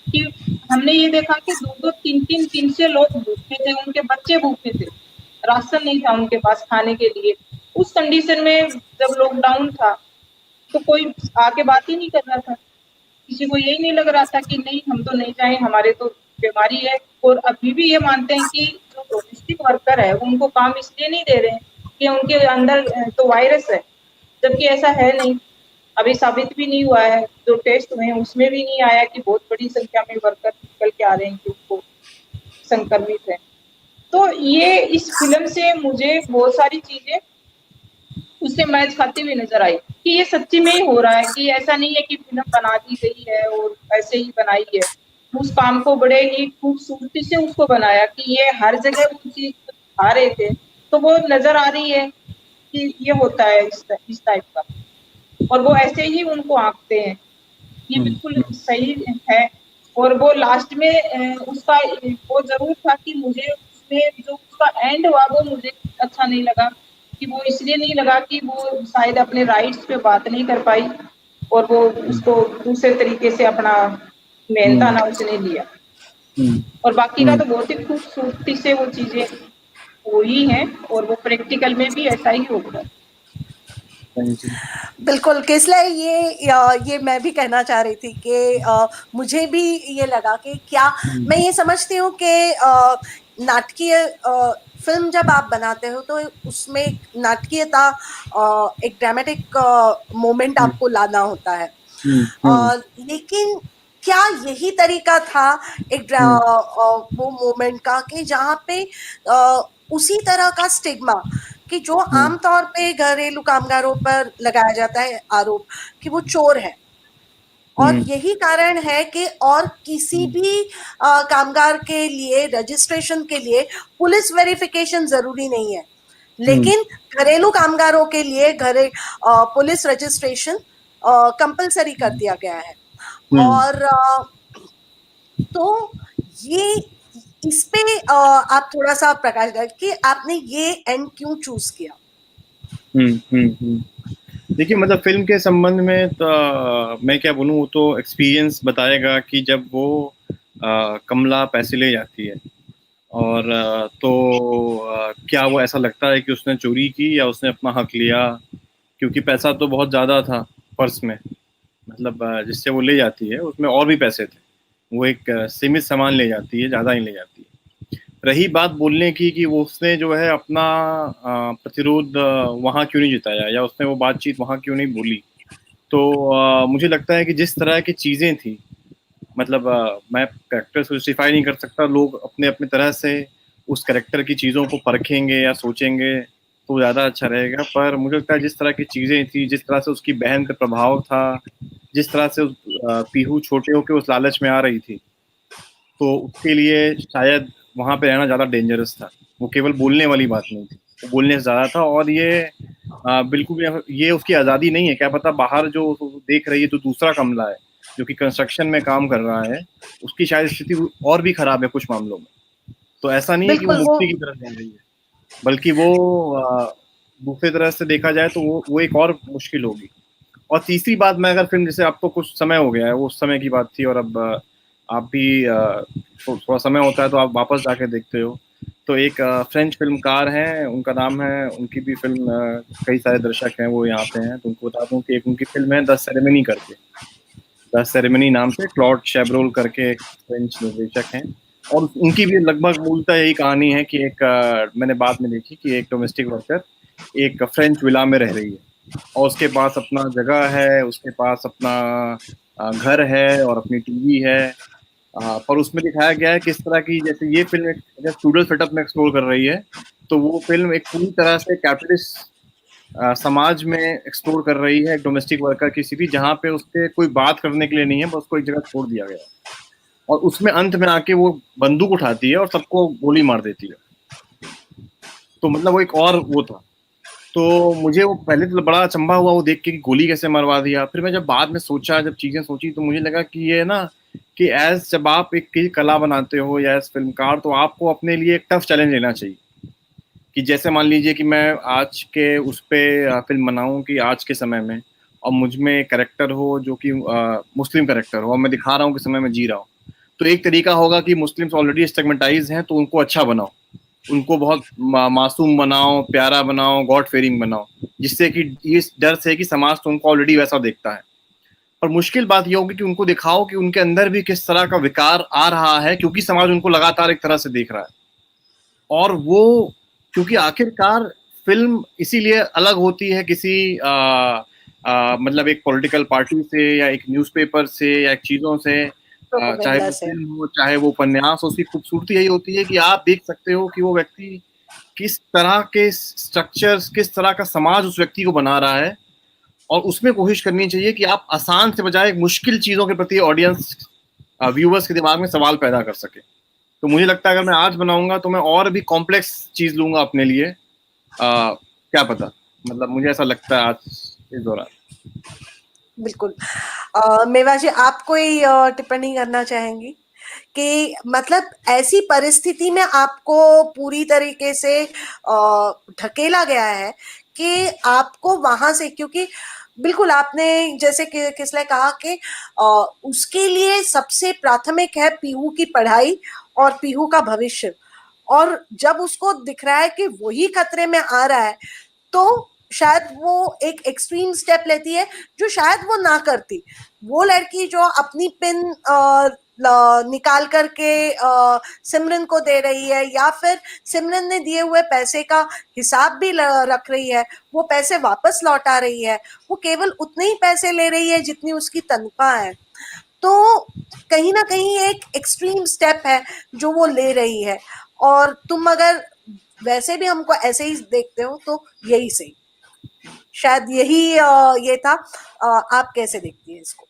कि हमने ये देखा कि 2-2, 3-3 दिन से लोग भूखे थे, उनके बच्चे भूखे थे, राशन नहीं था उनके पास खाने के लिए। उस कंडीशन में जब लॉकडाउन था तो कोई आके बात ही नहीं कर रहा था, किसी को यही नहीं लग रहा था कि नहीं हम तो नहीं जाए, हमारे तो बीमारी है। और अभी भी ये मानते हैं कि जो डोमेस्टिक वर्कर है उनको काम इसलिए नहीं दे रहे हैं कि उनके अंदर तो वायरस है, जबकि ऐसा है नहीं। अभी साबित भी नहीं हुआ है, जो टेस्ट हुए हैं उसमें भी नहीं आया कि बहुत बड़ी संख्या में वर्कर निकल के आ रहे हैं कि उनको संक्रमित है। तो ये इस फिल्म से मुझे बहुत सारी चीजें उससे मैच खाती हुई नजर आई कि ये सच्ची में ही हो रहा है, कि ऐसा नहीं है कि फिल्म बना दी गई है और ऐसे ही बनाई है। उस काम को बड़े ही खूबसूरती से उसको बनाया कि ये हर जगह वो चीज दिखा रहे थे, तो वो नजर आ रही है कि ये होता है इस टाइप का, और वो ऐसे ही उनको आंकते हैं। ये बिल्कुल सही है। और वो लास्ट में उसका वो जरूर था कि मुझे उसमें जो उसका एंड हुआ वो मुझे अच्छा नहीं लगा, कि वो इसलिए नहीं लगा कि वो शायद अपने राइट्स पे बात नहीं कर पाई और वो उसको दूसरे तरीके से अपना मेहनताना उसने लिया। और बाकी का तो बहुत ही खूबसूरती से वो चीजें हुई हैं और वो प्रैक्टिकल में भी ऐसा ही होगा। बिल्कुल किसले ये मैं भी कहना चाह रही थी कि मुझे भी ये लगा कि क्या मैं ये समझती हूँ कि नाटकीय फिल्म जब आप बनाते हो तो उसमें एक नाटकीयता, एक ड्रामेटिक मोमेंट आपको लाना होता है। लेकिन क्या यही तरीका था एक वो मोमेंट का कि जहाँ पे उसी तरह का स्टिग्मा कि जो आमतौर पे घरेलू कामगारों पर लगाया जाता है आरोप कि वो चोर है, और यही कारण है कि और किसी भी कामगार के लिए रजिस्ट्रेशन के लिए पुलिस वेरिफिकेशन जरूरी नहीं है, लेकिन घरेलू कामगारों के लिए पुलिस रजिस्ट्रेशन कंपलसरी कर दिया गया है। और तो ये इस पे आप थोड़ा सा प्रकाश डालें कि आपने ये एंड क्यों चूज किया। देखिए मतलब फिल्म के संबंध में तो मैं क्या बोलूँ, वो तो एक्सपीरियंस बताएगा कि जब वो कमला पैसे ले जाती है और क्या वो ऐसा लगता है कि उसने चोरी की या उसने अपना हक लिया, क्योंकि पैसा तो बहुत ज़्यादा था पर्स में, मतलब जिससे वो ले जाती है उसमें और भी पैसे थे। वो एक सीमित सामान ले जाती है, ज़्यादा ही ले जाती है। रही बात बोलने की कि वो उसने जो है अपना प्रतिरोध वहाँ क्यों नहीं जिताया या उसने वो बातचीत वहाँ क्यों नहीं बोली, तो मुझे लगता है कि जिस तरह की चीज़ें थी, मतलब मैं कैरेक्टर को जस्टिफाई नहीं कर सकता, लोग अपने अपने तरह से उस कैरेक्टर की चीज़ों को परखेंगे या सोचेंगे तो ज़्यादा अच्छा रहेगा। पर मुझे लगता है जिस तरह की चीज़ें थी, जिस तरह से उसकी बहन पे प्रभाव था, जिस तरह से पीहू छोटे होकर उस लालच में आ रही थी, तो उसके लिए शायद वहाँ पे रहना ज़्यादा डेंजरस था। वो केवल बोलने वाली बात नहीं थी, वो बोलने से ज़्यादा था। और ये बिल्कुल ये उसकी आज़ादी नहीं है। क्या पता बाहर जो देख रही है तो दूसरा कमला है जो कि कंस्ट्रक्शन में काम कर रहा है, उसकी शायद स्थिति और भी खराब है कुछ मामलों में। तो ऐसा नहीं है कि वो मुक्ति की तरफ जा रही है, बल्कि वो दूसरी तरह से देखा जाए तो वो एक और मुश्किल होगी। और तीसरी बात, मैं अगर फिल्म, जैसे आपको कुछ समय हो गया है, वो उस समय की बात थी और अब आप भी थोड़ा समय होता है तो आप वापस जाके देखते हो, तो एक फ्रेंच फिल्मकार हैं, उनका नाम है, उनकी भी फिल्म कई सारे दर्शक हैं वो यहाँ पे हैं, तो उनको बता दूं कि एक उनकी फिल्म है द सेरेमनी करके, द सेरेमनी नाम से, क्लॉड शैब्रोल करके एक फ्रेंच निर्देशक हैं। और उनकी भी लगभग मूलतः यही कहानी है कि एक मैंने बाद में देखी कि एक डोमेस्टिक वर्कर एक फ्रेंच विला में रह रही है और उसके पास अपना जगह है, उसके पास अपना घर है और अपनी टीवी है। पर उसमें दिखाया गया है किस तरह की, जैसे ये फिल्म अगर फ्यूडल सेटअप में एक्सप्लोर कर रही है, तो वो फिल्म एक पूरी तरह से कैपिटलिस्ट समाज में एक्सप्लोर कर रही है, एक डोमेस्टिक वर्कर की स्थिति जहाँ पे उसके कोई बात करने के लिए नहीं है, बस उसको एक जगह छोड़ दिया गया है। और उसमें अंत में आके वो बंदूक उठाती है और सबको गोली मार देती है। तो मतलब वो एक और वो था। तो मुझे वो पहले तो बड़ा अचंभा हुआ वो देख के कि गोली कैसे मरवा दिया। फिर मैं जब बाद में सोचा, जब चीजें सोची, तो मुझे लगा कि ये ना कि जब आप एक कला बनाते हो या एज फिल्मकार, तो आपको अपने लिए एक टफ चैलेंज लेना चाहिए। कि जैसे मान लीजिए कि मैं आज के उस पे फिल्म बनाऊं कि आज के समय में, और मुझ में कैरेक्टर हो जो कि मुस्लिम कैरेक्टर हो और मैं दिखा रहा हूँ कि समय में जी रहा हूँ, तो एक तरीका होगा कि मुस्लिम्स ऑलरेडी स्टिग्मेटाइज हैं तो उनको अच्छा बनाओ, उनको बहुत मासूम बनाओ, प्यारा बनाओ, गॉड फेयरिंग बनाओ, जिससे कि इस डर से कि समाज तो उनको ऑलरेडी वैसा देखता है। और मुश्किल बात यह होगी कि उनको दिखाओ कि उनके अंदर भी किस तरह का विकार आ रहा है, क्योंकि समाज उनको लगातार एक तरह से देख रहा है। और वो, क्योंकि आखिरकार फिल्म इसीलिए अलग होती है किसी मतलब एक पॉलिटिकल पार्टी से या एक न्यूज़पेपर से या एक चीज़ों से, चाहे वो फिल्म हो चाहे वो उपन्यास हो, उसकी खूबसूरती यही होती है कि आप देख सकते हो कि वो व्यक्ति किस तरह के स्ट्रक्चर्स, किस तरह का समाज उस व्यक्ति को बना रहा है, और उसमें कोशिश करनी चाहिए कि आप आसान से बजाय मुश्किल चीजों के प्रति ऑडियंस व्यूवर्स के दिमाग में सवाल पैदा कर सके। तो मुझे लगता है अगर मैं आज बनाऊंगा तो मैं और भी कॉम्प्लेक्स चीज लूंगा अपने लिए, क्या पता, मतलब मुझे ऐसा लगता है आज इस दौरान। बिल्कुल। मेवा जी, आप कोई टिप्पणी करना चाहेंगी कि मतलब ऐसी परिस्थिति में आपको पूरी तरीके से ढकेला गया है कि आपको वहां से, क्योंकि बिल्कुल आपने जैसे कि किसने कहा कि उसके लिए सबसे प्राथमिक है पीहू की पढ़ाई और पीहू का भविष्य, और जब उसको दिख रहा है कि वही खतरे में आ रहा है तो शायद वो एक एक्सट्रीम स्टेप लेती है जो शायद वो ना करती। वो लड़की जो अपनी पिन निकाल करके सिमरन को दे रही है, या फिर सिमरन ने दिए हुए पैसे का हिसाब भी रख रही है, वो पैसे वापस लौटा रही है, वो केवल उतने ही पैसे ले रही है जितनी उसकी तनख्वाह है। तो कहीं ना कहीं एक एक्सट्रीम स्टेप है जो वो ले रही है, और तुम अगर वैसे भी हमको ऐसे ही देखते हो तो यही सही, शायद यही ये था। आप कैसे देखती है इसको?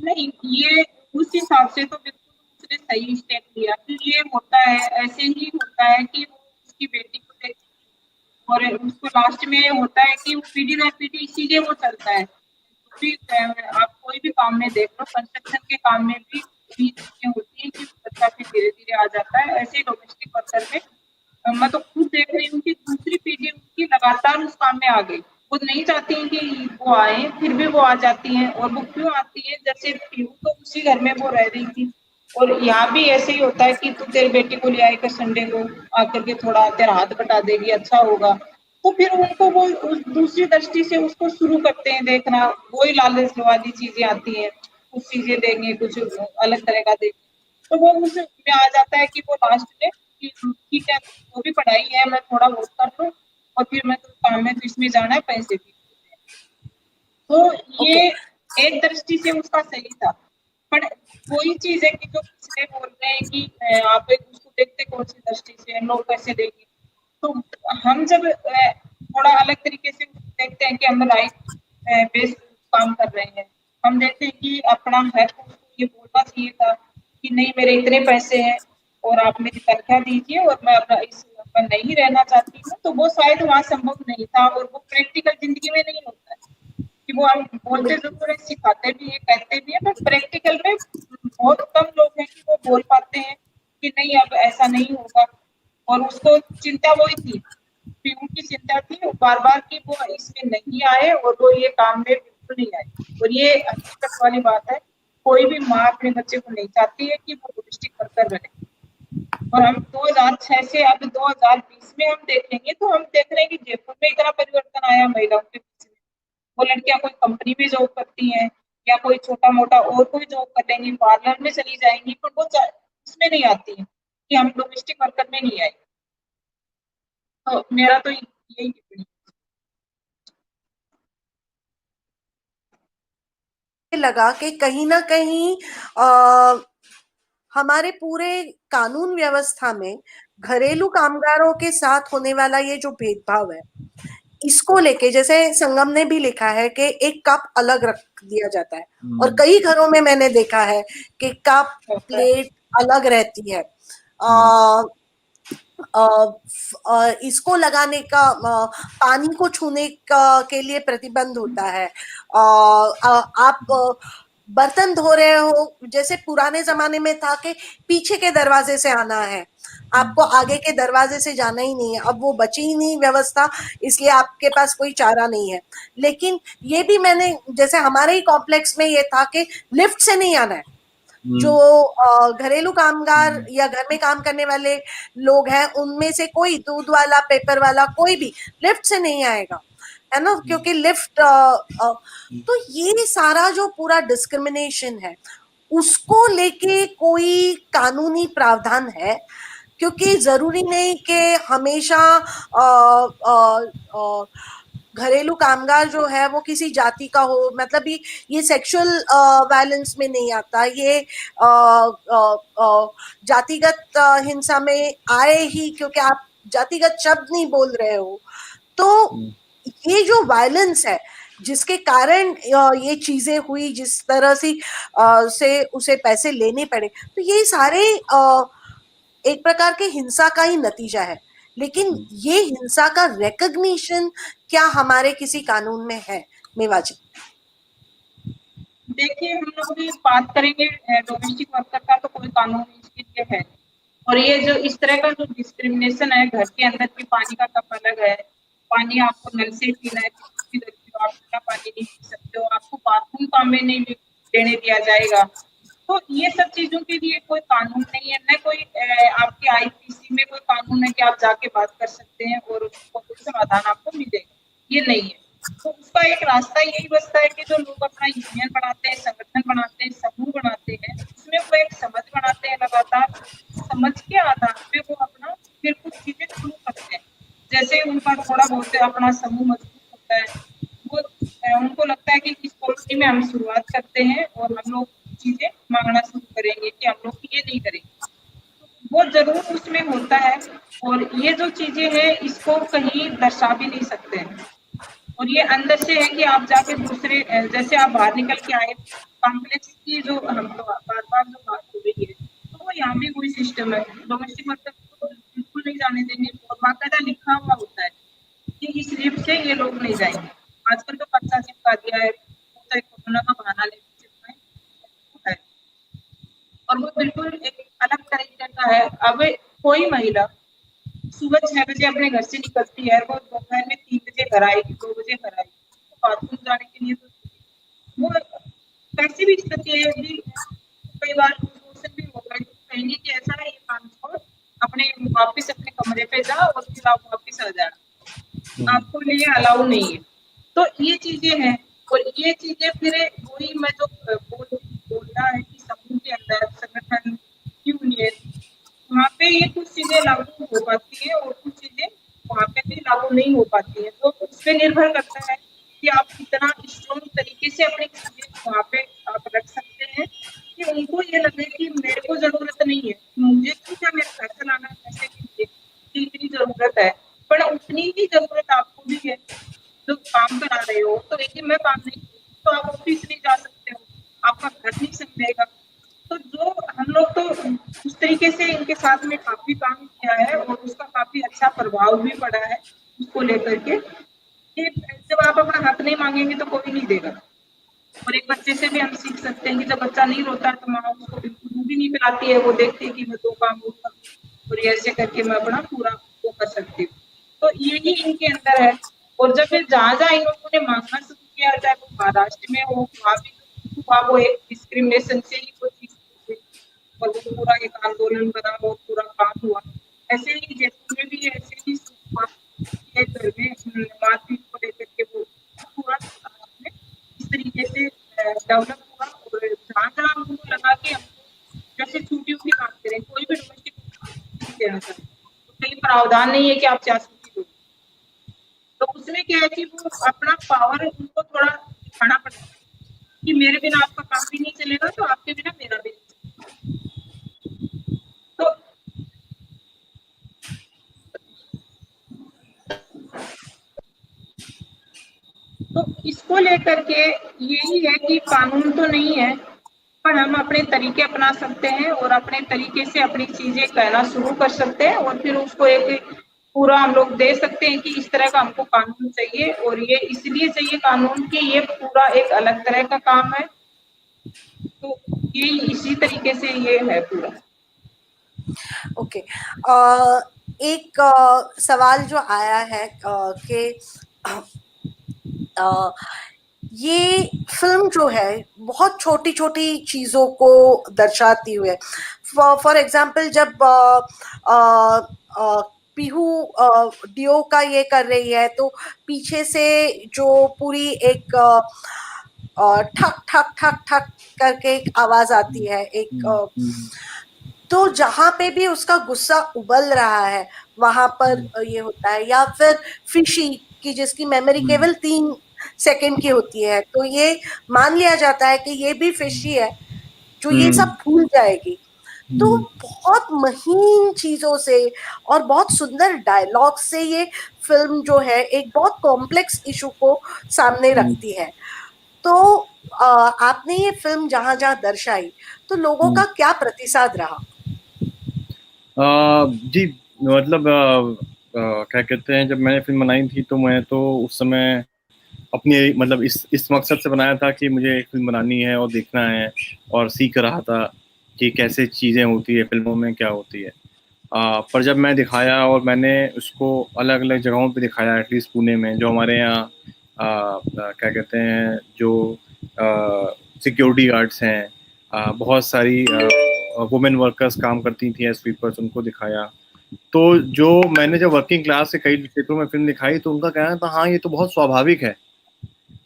नहीं, ये उस हिसाब से तो बिल्कुल उसने सही स्टेप लिया कि ये होता है, ऐसे ही होता है कि वो उसकी बेटी को देख, और उसको लास्ट में होता है कि वो पीढ़ी दर पीढ़ी इसीलिए वो चलता है। भी आप कोई भी काम में देख लो, कंस्ट्रक्शन के काम में भी चीजें होती है कि बच्चा फिर धीरे धीरे आ जाता है, ऐसे ही डोमेस्टिक वर्कर में मैं तो खुद देख रही हूँ कि दूसरी पीढ़ी उनकी लगातार उस काम में आ गई। वो नहीं चाहती हैं कि वो आए, फिर भी वो आ जाती हैं। और वो क्यों आती है, जैसे पीहू तो उसी घर में वो रह रही थी, और यहाँ भी ऐसे ही होता है कि तू तेरे बेटी को ले आएगा संडे को, आकर के थोड़ा तेरा हाथ बटा देगी, अच्छा होगा। तो फिर उनको वो उस दूसरी दृष्टि से उसको शुरू करते हैं देखना, वही लालच वाली चीजें आती हैं, कुछ चीजें देंगे, कुछ अलग तरह का देंगे, तो वो उसमें आ जाता है कि वो लास्ट में ठीक है वो भी पढ़ाई है, मैं थोड़ा बहुत कर लूं और फिर मैं तो काम में तो इसमें जाना है, पैसे भी। तो ये एक दृष्टि से उसका सही था, पर कोई चीज है कि जो पिछले बोल रहे हैं कि आप एक उसको देखते कौन सी दृष्टि से, लोग कैसे देंगे। तो हम जब थोड़ा अलग तरीके से देखते हैं कि हम राइट बेस्ड काम कर रहे हैं, हम देखते हैं कि अपना है तो ये बोलना चाहिए था कि नहीं मेरे इतने पैसे हैं और आप मेरी तनख्वाह दीजिए और मैं अपना इस मैं नहीं रहना चाहती हूँ, तो वो शायद वहाँ संभव नहीं था, और वो प्रैक्टिकल जिंदगी में नहीं होता है कि वो हम बोलते जरूर है, सिखाते भी है, कहते भी है, पर प्रैक्टिकल में बहुत कम लोग हैं कि वो बोल पाते हैं कि नहीं अब ऐसा नहीं होगा। और उसको चिंता वही थी, पीहू की चिंता थी बार बार कि वो इसमें नहीं आए और वो ये काम में बिल्कुल नहीं आए। और ये हकीकत वाली बात है, कोई भी माँ अपने बच्चे को नहीं चाहती है कि वो डोमेस्टिक वर्कर बने। और हम 2006 से अब 2020 में हम देखेंगे तो हम देख रहे हैं कि जयपुर में इतना परिवर्तन आया महिलाओं के बीच में। वो लड़कियां कोई कंपनी में जॉब करती हैं या कोई छोटा मोटा और कोई जॉब कर लेंगी, पार्लर में चली जाएंगी, पर वो उसमें नहीं आती है कि हम डोमेस्टिक वर्कर में नहीं आए। तो मेरा तो यही टिप्पणी लगा कि कहीं ना कहीं हमारे पूरे कानून व्यवस्था में घरेलू कामगारों के साथ होने वाला ये जो भेदभाव है, इसको लेके जैसे संगम ने भी लिखा है कि एक कप अलग रख दिया जाता है, और कई घरों में मैंने देखा है कि कप प्लेट अलग रहती है। इसको लगाने का, पानी को छूने का के लिए प्रतिबंध होता है। आप बर्तन धो रहे हो, जैसे पुराने जमाने में था कि पीछे के दरवाजे से आना है, आपको आगे के दरवाजे से जाना ही नहीं है। अब वो बची ही नहीं व्यवस्था, इसलिए आपके पास कोई चारा नहीं है। लेकिन ये भी मैंने, जैसे हमारे ही कॉम्प्लेक्स में ये था कि लिफ्ट से नहीं आना है। जो घरेलू कामगार या घर में काम करने वाले लोग हैं, उनमें से कोई दूध वाला, पेपर वाला, कोई भी लिफ्ट से नहीं आएगा, है ना, क्योंकि लिफ्ट तो ये सारा जो पूरा डिस्क्रिमिनेशन है, उसको लेके कोई कानूनी प्रावधान है? क्योंकि जरूरी नहीं कि हमेशा घरेलू कामगार जो है वो किसी जाति का हो, मतलब ये सेक्सुअल वायलेंस में नहीं आता, ये जातिगत हिंसा में आए ही क्योंकि आप जातिगत शब्द नहीं बोल रहे हो। तो ये जो वायलेंस है जिसके कारण ये चीजें हुई, जिस तरह से उसे पैसे लेने पड़े, तो ये सारे एक प्रकार के हिंसा का ही नतीजा है। लेकिन ये हिंसा का रिकॉग्निशन क्या हमारे किसी कानून में है मेवाजी? देखिए, हम लोग भी बात करेंगे डोमेस्टिक वर्कर का, तो कोई कानून इसके लिए है। और ये जो इस तरह का जो डिस्क्रिमिनेशन है, घर के अंदर भी पानी का कप अलग है, पानी आपको नल से पीना है, आप ठंडा पानी नहीं पी सकते हो, आपको बाथरूम का में नहीं देने दिया जाएगा। तो ये सब चीजों के लिए कोई कानून नहीं है, न कोई आपके आईपीसी में कोई कानून है कि आप जाके बात कर सकते हैं और उसको कोई समाधान आपको मिलेगा, ये नहीं है। तो उसका एक रास्ता यही बचता है कि जो लोग अपना यूनियन बनाते हैं, संगठन बनाते हैं, समूह बनाते हैं, उसमें वो एक समझ बनाते हैं, लगातार समझ के आधार पे वो अपना फिर कुछ चीजें शुरू करते हैं। जैसे उनका थोड़ा बहुत अपना समूह मजबूत होता है, वो उनको लगता है कि इस कॉलोनी में हम शुरुआत करते हैं और हम लोग चीजें मांगना शुरू करेंगे कि हम लोग ये नहीं करेंगे, वो जरूर उसमें होता है। और ये जो चीजें हैं इसको कहीं दर्शा भी नहीं सकते हैं, और ये अंदर से है कि आप जाके दूसरे, जैसे आप बाहर निकल के आए, कॉम्प्लेक्स की जो हम तो बार बार जो बात हो रही है, तो वो यहाँ भी वही सिस्टम है, डोमेस्टिक वर्कर को बिल्कुल नहीं जाने देंगे, और बाकायदा लिखा हुआ होता है कि इस लिफ्ट से ये लोग नहीं जाएंगे। आजकल तो पर्चा चिपका दिया है, तो कोरोना का बहाना लेके चिपकाए है, और वो बिल्कुल एक अलग तरीके का है। अब कोई महिला सुबह 6 बजे अपने घर से निकलती है, वो दोपहर में 3 बजे घर आएगी, 2 बजे घर आएगी, तो बाथरूम जाने के लिए तो वो कैसी भी स्थिति है, यदि कई बार शोषण भी होता है, तो कहेंगे कि ऐसा है, ये काम छोड़, अपने वापस अपने कमरे पे जा और फिर आप वापस आ जाना, आपको लिए अलाउ नहीं है। तो ये चीजें हैं, और ये चीजें फिर वही मैं जो बोलना है कि समूह के अंदर संगठन, यूनियन, वहाँ पे ये कुछ चीजें लागू हो पाती है और कुछ चीजें वहाँ पे भी लागू नहीं हो पाती है। तो उस पर निर्भर करता है कि आप कितना स्ट्रॉन्ग तरीके से अपनी चीजें वहाँ पे आप रख सकते हैं कि उनको ये लगे कि मेरे को जरूरत नहीं है, मुझे तो क्या मेरा घर चलाना है, पैसे की इतनी जरूरत है, पर उतनी ही जरूरत आपको भी है। जो काम करा रहे हो, तो देखिए मैं काम नहीं, तो आप ऑफिस नहीं जा सकते हो, आपका घर नहीं संभलेगा। तो जो हम लोग तो उस तरीके से इनके साथ में काफी काम किया है, और उसका काफी अच्छा प्रभाव भी पड़ा है उसको लेकर के, कि जब आप अपना हक नहीं मांगेंगे तो कोई नहीं देगा। और एक बच्चे से भी हम सीख सकते हैं कि जब बच्चा नहीं रोता है तो माँ उसको बिल्कुल दूध भी नहीं पिलाती है, वो देखती है कि मैं 2 काम और ऐसे करके मैं अपना पूरा वो कर सकती हूँ। तो यही इनके अंदर है। और जब जहाँ जहाँ इन लोगों ने मांगना शुरू किया, चाहे वो महाराष्ट्र में हो, वहाँ भी वो एक डिस्क्रिमिनेशन से ही वो चीज, और वो पूरा एक आंदोलन बना, वो पूरा काम हुआ। ऐसे ही जयपुर में भी ऐसे ही हुआ, घर में मारपीट को लेकर के वो पूरा इस तरीके से डेवलप हुआ। और जहाँ जहाँ उनको लगा कि हमको, जैसे छुट्टियों की बात करें, कोई भी डोमेस्टिक देना चाहते, तो कहीं प्रावधान नहीं है कि आप 4 छुट्टी दो, तो उसमें क्या है कि वो अपना पावर उनको थोड़ा दिखाना पड़ता है कि मेरे बिना आपका काम भी नहीं चलेगा, तो आपके बिना मेरा भी नहीं चलेगा। तो इसको लेकर के यही है कि कानून तो नहीं है, पर हम अपने तरीके अपना सकते हैं और अपने तरीके से अपनी चीजें कहना शुरू कर सकते हैं, और फिर उसको एक पूरा हम लोग दे सकते हैं कि इस तरह का हमको कानून चाहिए, और ये इसलिए चाहिए कानून कि ये पूरा एक अलग तरह का काम है। तो ये इसी तरीके से ये है पूरा। ओके, एक सवाल जो आया है कि ये फिल्म जो है बहुत छोटी छोटी चीजों को दर्शाती हुई है। फॉर एग्जाम्पल जब पीहू डियो का ये कर रही है, तो पीछे से जो पूरी एक ठक ठक ठक ठक करके एक आवाज आती है, एक तो जहां पे भी उसका गुस्सा उबल रहा है वहां पर ये होता है। या फिर फिशी कि जिसकी मेमोरी केवल 3 सेकंड की होती है, तो ये मान लिया जाता है कि ये भी फिश ही है जो ये सब भूल जाएगी। तो बहुत महीन चीजों से और बहुत सुंदर डायलॉग से ये फिल्म जो है एक बहुत कॉम्प्लेक्स इशू को सामने रखती है। तो आपने ये फिल्म जहां जहां दर्शाई तो लोगों का क्या प्रतिसाद रहा? जी, मतलब क्या कहते हैं, जब मैंने फिल्म बनाई थी तो मैं तो उस समय अपने मतलब इस मकसद से बनाया था कि मुझे एक फिल्म बनानी है और देखना है, और सीख रहा था कि कैसे चीज़ें होती है फिल्मों में, क्या होती है। पर जब मैं दिखाया और मैंने उसको अलग अलग जगहों पे दिखाया, एटलीस्ट पुणे में जो हमारे यहाँ क्या कहते हैं, जो सिक्योरिटी गार्ड्स हैं, बहुत सारी वुमेन वर्कर्स काम करती थी एज स्वीपर्स, उनको दिखाया। तो जो मैंने जब वर्किंग क्लास से कई क्षेत्रों में फिल्म दिखाई तो उनका कहना था हाँ ये तो बहुत स्वाभाविक है,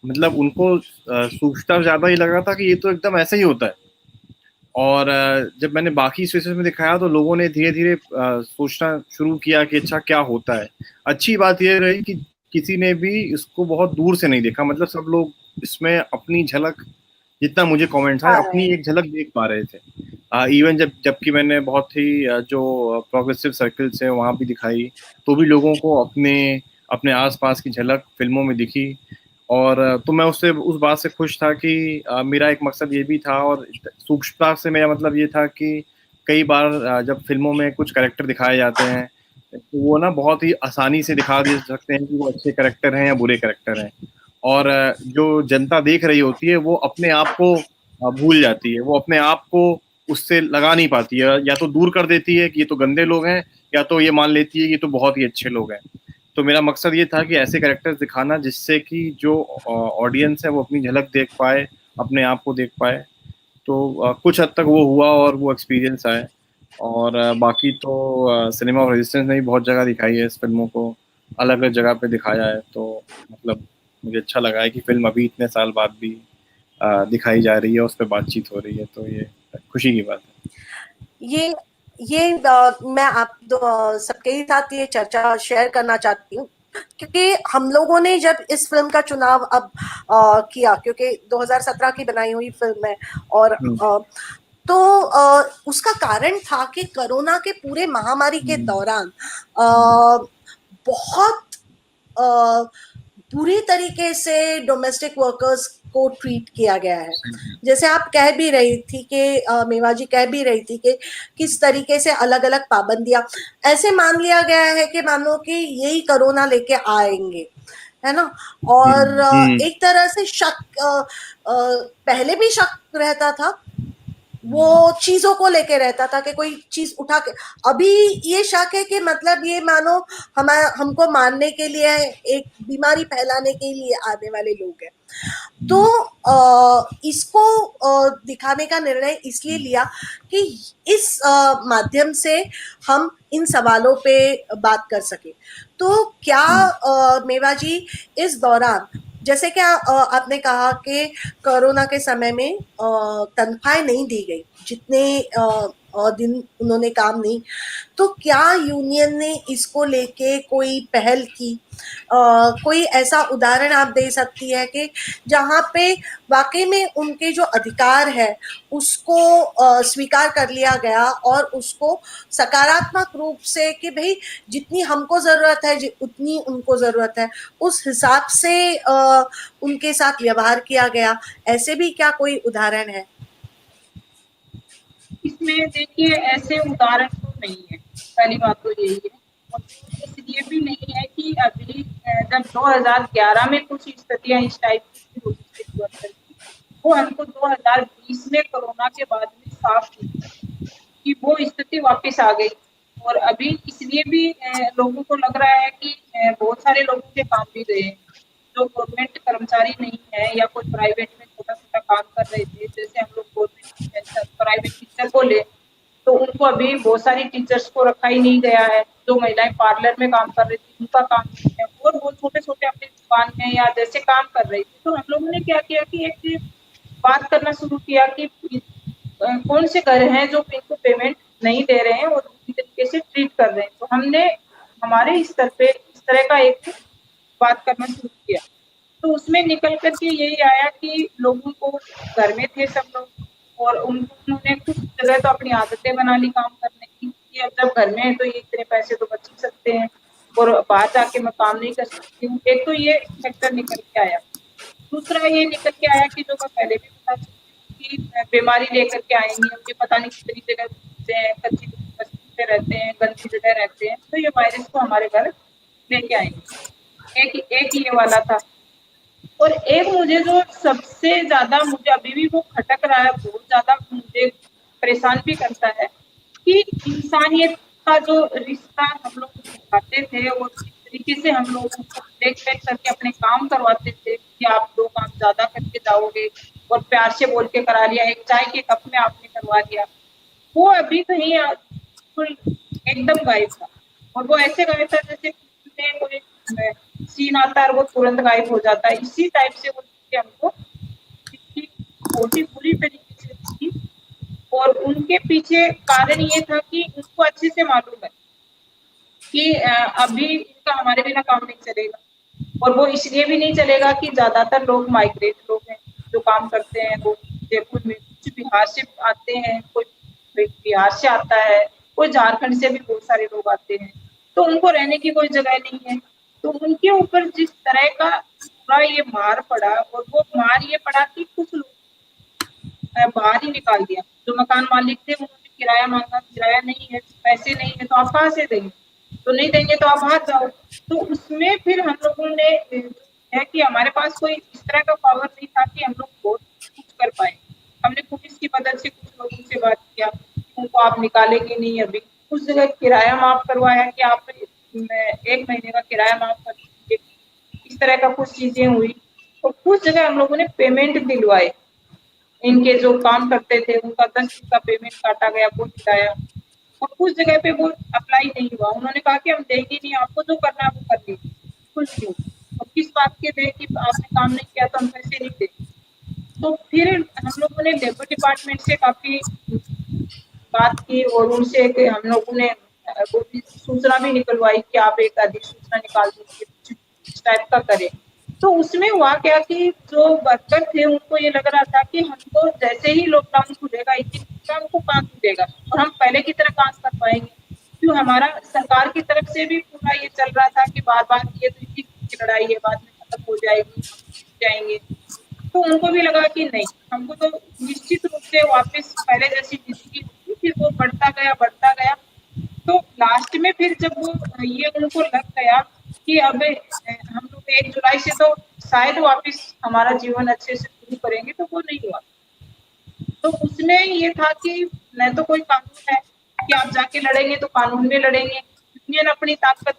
मतलब उनको सूक्ष्मता ज़्यादा ही लग रहा था कि ये तो एकदम ऐसा ही होता है। और जब मैंने बाकी स्पेसेस में दिखाया तो लोगों ने धीरे धीरे सोचना शुरू किया कि अच्छा क्या होता है। अच्छी बात यह रही कि किसी ने भी इसको बहुत दूर से नहीं देखा, मतलब सब लोग इसमें अपनी झलक, जितना मुझे कमेंट्स आए, अपनी एक झलक देख पा रहे थे। इवन जबकि मैंने बहुत ही जो प्रोग्रेसिव सर्कल्स है वहाँ भी दिखाई, तो भी लोगों को अपने अपने आसपास की झलक फिल्मों में दिखी। और तो मैं उससे उस बात से खुश था कि मेरा एक मकसद ये भी था, और सूक्ष्मता से मेरा मतलब ये था कि कई बार जब फिल्मों में कुछ कैरेक्टर दिखाए जाते हैं तो वो ना बहुत ही आसानी से दिखा दे सकते हैं कि वो अच्छे कैरेक्टर हैं या बुरे कैरेक्टर हैं, और जो जनता देख रही होती है वो अपने आप को भूल जाती है, वो अपने आप को उससे लगा नहीं पाती है, या तो दूर कर देती है कि ये तो गंदे लोग हैं, या तो ये मान लेती है कि ये तो बहुत ही अच्छे लोग हैं। तो मेरा मकसद ये था कि ऐसे कैरेक्टर्स दिखाना जिससे कि जो ऑडियंस है वो अपनी झलक देख पाए, अपने आप को देख पाए। तो कुछ हद तक वो हुआ और वो एक्सपीरियंस आए। और बाकी तो सिनेमा ऑफ रेजिस्टेंस ने भी बहुत जगह दिखाई है इस फिल्मों को, अलग अलग जगह पे दिखाया है, तो मतलब मुझे अच्छा लगा है कि फिल्म अभी इतने साल बाद भी दिखाई जा रही है, उस पर बातचीत हो रही है, तो ये खुशी की बात है। ये मैं आप सबके साथ ये चर्चा शेयर करना चाहती हूँ क्योंकि हम लोगों ने जब इस फिल्म का चुनाव अब किया, क्योंकि 2017 की बनाई हुई फिल्म है, और तो उसका कारण था कि कोरोना के पूरे महामारी के दौरान बहुत बुरी तरीके से डोमेस्टिक वर्कर्स को ट्रीट किया गया है। जैसे आप कह भी रही थी कि मेवा जी कह भी रही थी कि किस तरीके से अलग अलग पाबंदियां ऐसे मान लिया गया है कि मानो कि यही कोरोना लेके आएंगे, है ना। और एक तरह से शक पहले भी शक रहता था, वो चीजों को लेके रहता था कि कोई चीज उठा के, अभी ये शक है कि मतलब ये मानो हमको मारने के लिए, एक बीमारी फैलाने के लिए आने वाले लोग हैं। तो इसको दिखाने का निर्णय इसलिए लिया कि इस माध्यम से हम इन सवालों पे बात कर सके। तो क्या मेवा जी इस दौरान, जैसे कि आपने कहा कि कोरोना के समय में तनख्वाहें नहीं दी गई, जितने दिन उन्होंने काम नहीं, तो क्या यूनियन ने इसको लेके कोई पहल की? कोई ऐसा उदाहरण आप दे सकती है कि जहाँ पे वाकई में उनके जो अधिकार है उसको स्वीकार कर लिया गया और उसको सकारात्मक रूप से कि भाई जितनी हमको जरूरत है उतनी उनको जरूरत है, उस हिसाब से उनके साथ व्यवहार किया गया, ऐसे भी क्या कोई उदाहरण है? इसमें देखिए ऐसे उदाहरण तो नहीं है, पहली बात तो यही है। और इसलिए भी नहीं है कि अभी जब 2011 में कुछ स्थितियां इस टाइप की हुई, वो हमको 2020 में कोरोना के बाद में साफ कि वो स्थिति वापस आ गई। और अभी इसलिए भी लोगों को लग रहा है कि बहुत सारे लोगों के काम भी गए, जो गवर्नमेंट कर्मचारी नहीं है या कोई प्राइवेट में छोटा छोटा काम कर रहे थे, जैसे हम लोग गवर्नमेंट प्राइवेट टीचर को ले तो उनको अभी बहुत सारी टीचर्स को रखा ही नहीं गया है। जो महिलाएं पार्लर में काम कर रही थी उनका काम नहीं है, और वो छोटे छोटे अपनी दुकान में या जैसे काम कर रही थी। तो हम लोगों ने क्या किया कि एक बात करना शुरू किया कि कौन से घर हैं जो इनको पेमेंट नहीं दे रहे हैं और दूसरी तरीके से ट्रीट कर रहे हैं। तो हमने हमारे स्तर पे इस तरह का एक बात करना शुरू किया। तो उसमें निकल कर के यही आया कि लोगों को घर में थे सब लोग और उन्होंने कुछ जगह तो अपनी आदतें बना ली काम करने की कि अब जब घर में है तो ये इतने पैसे तो बच ही सकते हैं और बाहर जाके मैं काम नहीं कर सकती हूँ। एक तो ये फैक्टर निकल के आया। दूसरा ये निकल के आया कि जो मैं पहले भी बता चुकी हूँ कि बीमारी लेकर के आएँगी, अब ये पता नहीं कितनी जगह घूमते हैं, कच्ची बस्ती पे रहते हैं, गंदी जगह रहते हैं, तो ये वायरस को हमारे घर लेके आएँगे। एक ये वाला था। और एक मुझे जो सबसे ज़्यादा मुझे अभी भी वो खटक रहा है, बहुत ज़्यादा मुझे परेशान भी करता है कि इंसानियत का जो रिश्ता हम लोग निभाते थे और जिस तरीके से हम लोगों को देख-देख करके अपने काम करवाते थे कि आप 2 काम ज़्यादा करके जाओगे और प्यार से बोल के करा लिया, एक चाय के कप में आपने करवा दिया। वो अभी कहीं बिल्कुल एकदम गायब था और वो ऐसे गायब था जैसे किसी ने कोई सीन आता है और वो तुरंत गायब हो जाता है। इसी टाइप से वो चीज़ें हमको दिखी, बहुत ही बुरी तरीके से दिखी और उनके पीछे कारण ये था कि उनको अच्छे से मालूम है कि अभी इनका हमारे बिना काम नहीं चलेगा और वो इसलिए भी नहीं चलेगा कि ज़्यादातर लोग माइग्रेट लोग हैं, जो काम करते हैं वो जयपुर में, कुछ बिहार से आते हैं, कोई बिहार से आता है, कोई झारखंड से भी बहुत सारे लोग आते हैं, तो उनको रहने की कोई जगह नहीं है। तो उनके ऊपर जिस तरह का पूरा ये मार पड़ा और वो मार ये पड़ा कि कुछ लोग बाहर ही निकाल दिया। जो मकान मालिक थे उन्होंने किराया माँगा, किराया नहीं है, पैसे नहीं है, तो आप कहाँ से देंगे? तो नहीं देंगे तो आप बाहर जाओ। तो उसमें फिर हम लोगों ने है कि हमारे पास कोई इस तरह का पावर नहीं था कि हम लोग बहुत कुछ कर पाएँ। हमने पुलिस की मदद से कुछ लोगों से बात किया, उनको आप निकालेंगे नहीं अभी। कुछ जगह किराया माफ़ करवाया कि आप 1 महीने का किराया माफ़ कर दीजिए। इस तरह का कुछ चीज़ें हुई और कुछ जगह हम लोगों ने पेमेंट दिलवाए। इनके जो काम करते थे उनका 10 दिन का पेमेंट काटा गया, वो दिलाया और कुछ जगह पे वो अप्लाई नहीं हुआ। उन्होंने कहा कि हम देंगे नहीं, आपको जो करना है वो कर लीजिए। कुछ क्यों? और किस बात के दें कि आपने काम नहीं किया तो हम पैसे नहीं देंगे। तो फिर हम लोगों ने लेबर डिपार्टमेंट से काफ़ी बात की और उनसे एक हम लोगों ने वो भी सूचना भी निकलवाई कि आप एक अधिसूचना निकाल दीजिए, कुछ इस टाइप का करें। तो उसमें हुआ क्या कि जो वर्कर थे उनको ये लग रहा था कि हमको जैसे ही लॉकडाउन खुलेगा 1 दिन खुलेगा हमको काम मिलेगा और हम पहले की तरह काम कर पाएँगे। क्यों हमारा सरकार की तरफ से भी पूरा ये चल रहा था कि बार-बार ये तो इसी की लड़ाई है, बाद में खत्म हो जाएगी, हम जीत जाएँगे। तो उनको भी लगा कि नहीं, हमको तो निश्चित रूप से वापस पहले जैसी ज़िंदगी होगी, फिर वो बढ़ता गया, बढ़ता गया। तो लास्ट में फिर जब वो ये उनको लग गया कि अब हम लोग 1 जुलाई से तो शायद वापस हमारा जीवन अच्छे से शुरू करेंगे, तो वो नहीं हुआ। तो उसमें ये था कि न तो कोई कानून है कि आप जाके लड़ेंगे तो कानून में लड़ेंगे। यूनियन अपनी ताकत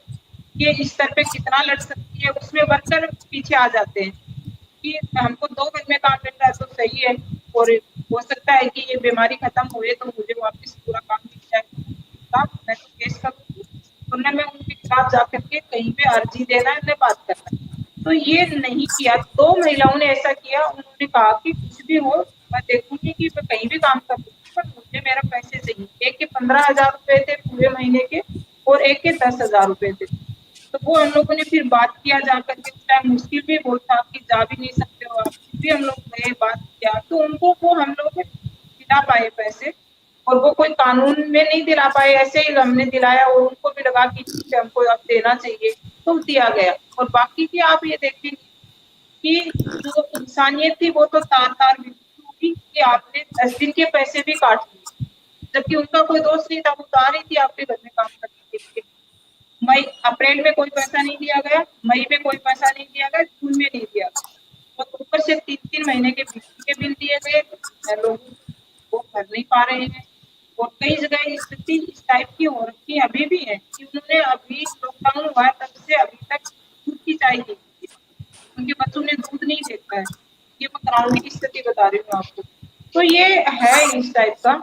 के स्तर पे कितना लड़ सकती है, उसमें वर्कर पीछे आ जाते हैं कि हमको 2 दिन में काम मिल रहा है तो सही है और हो सकता है कि ये बीमारी खत्म हुए तो मुझे वापस पूरा काम मिल जाए। मैं तो केस करूँगी वरना मैं उनके खिलाफ जाकर के कहीं पे अर्जी देना है, उन्हें बात करना है। तो ये नहीं किया, 2 महिलाओं ने ऐसा किया, उन्होंने कहा कि कुछ भी हो मैं देखूँगी कि मैं कहीं भी काम कर लूँगी पर मुझे मेरा पैसे चाहिए। एक के 15,000 रुपए थे पूरे महीने के और एक के 10,000 रुपए थे। तो वो हम लोगों ने फिर बात किया जाकर के उस टाइम मुश्किल भी बहुत था कि जा भी नहीं सकते हो आप। फिर भी हम लोग गए, बात किया, तो उनको वो हम लोग दिला पाए पैसे और वो कोई कानून में नहीं दिला पाए, ऐसे ही हमने दिलाया और उनको भी लगा कि ठीक है हमको अब देना चाहिए, तो दिया गया। और बाकी की आप ये देखेंगे कि जो इंसानियत थी वो तो तार-तार बिल्कुल टूटी कि आपने 10 दिन के पैसे भी काट लिए, जबकि उनका कोई दोष नहीं था, वो तो आ रही थी आपके घर में काम करने के लिए। अप्रैल में कोई पैसा नहीं दिया गया, मई में कोई पैसा नहीं दिया गया, जून में नहीं दिया गया और ऊपर से 3-3 महीने के बिजली के बिल दिए गए, लोग वो भर नहीं पा रहे हैं और कई जगह स्थिति इस टाइप की हो रखी है, अभी भी है कि उन्होंने अभी लॉकडाउन हुआ है तब से अभी तक दूध की चाय नहीं पी है, उनके बच्चों ने दूध नहीं देखा है। ये मैं ग्राउंड की स्थिति बता रही हूँ आपको। तो ये है इस टाइप का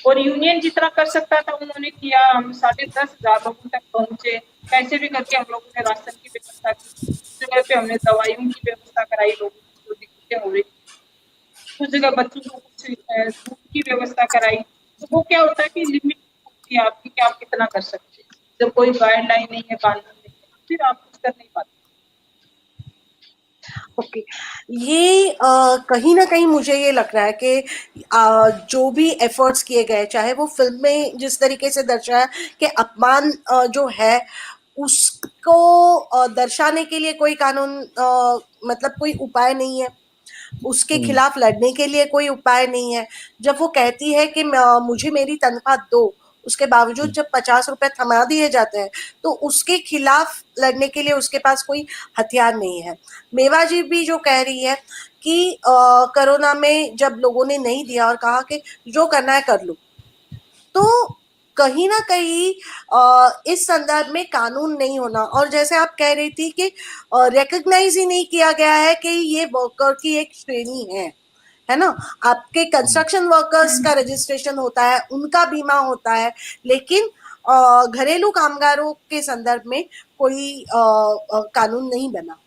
और यूनियन जितना कर सकता था उन्होंने किया, हम 10,500 लोगों तक पहुँचे, कैसे भी करके हम लोगों ने राशन की व्यवस्था की, उस जगह पे हमने दवाइयों की व्यवस्था कराई लोगों को जो दिक्कतें हो रही थी, कुछ जगह बच्चों को कुछ दूध की व्यवस्था कराई। तो वो क्या होता है कि लिमिट होती है आपकी कि आप कितना कर सकते हैं। जब कोई गाइडलाइन नहीं है, कानून नहीं है, फिर आप कुछ कर नहीं पाते। ओके, ये कहीं ना कहीं मुझे ये लग रहा है कि जो भी एफर्ट्स किए गए, चाहे वो फिल्म में जिस तरीके से दर्शाया कि अपमान जो है उसको दर्शाने के लिए कोई कानून मतलब कोई उपाय नहीं है, उसके खिलाफ लड़ने के लिए कोई उपाय नहीं है। जब वो कहती है कि मुझे मेरी तनख्वाह दो, उसके बावजूद जब 50 रुपए थमा दिए जाते हैं तो उसके खिलाफ लड़ने के लिए उसके पास कोई हथियार नहीं है। मेवा जी भी जो कह रही है कि कोरोना में जब लोगों ने नहीं दिया और कहा कि जो करना है कर लो, तो कहीं ना कहीं इस संदर्भ में कानून नहीं होना, और जैसे आप कह रही थी कि रिकॉग्नाइज ही नहीं किया गया है कि ये वर्कर की एक श्रेणी है ना। आपके कंस्ट्रक्शन वर्कर्स का रजिस्ट्रेशन होता है, उनका बीमा होता है, लेकिन घरेलू कामगारों के संदर्भ में कोई कानून नहीं बना।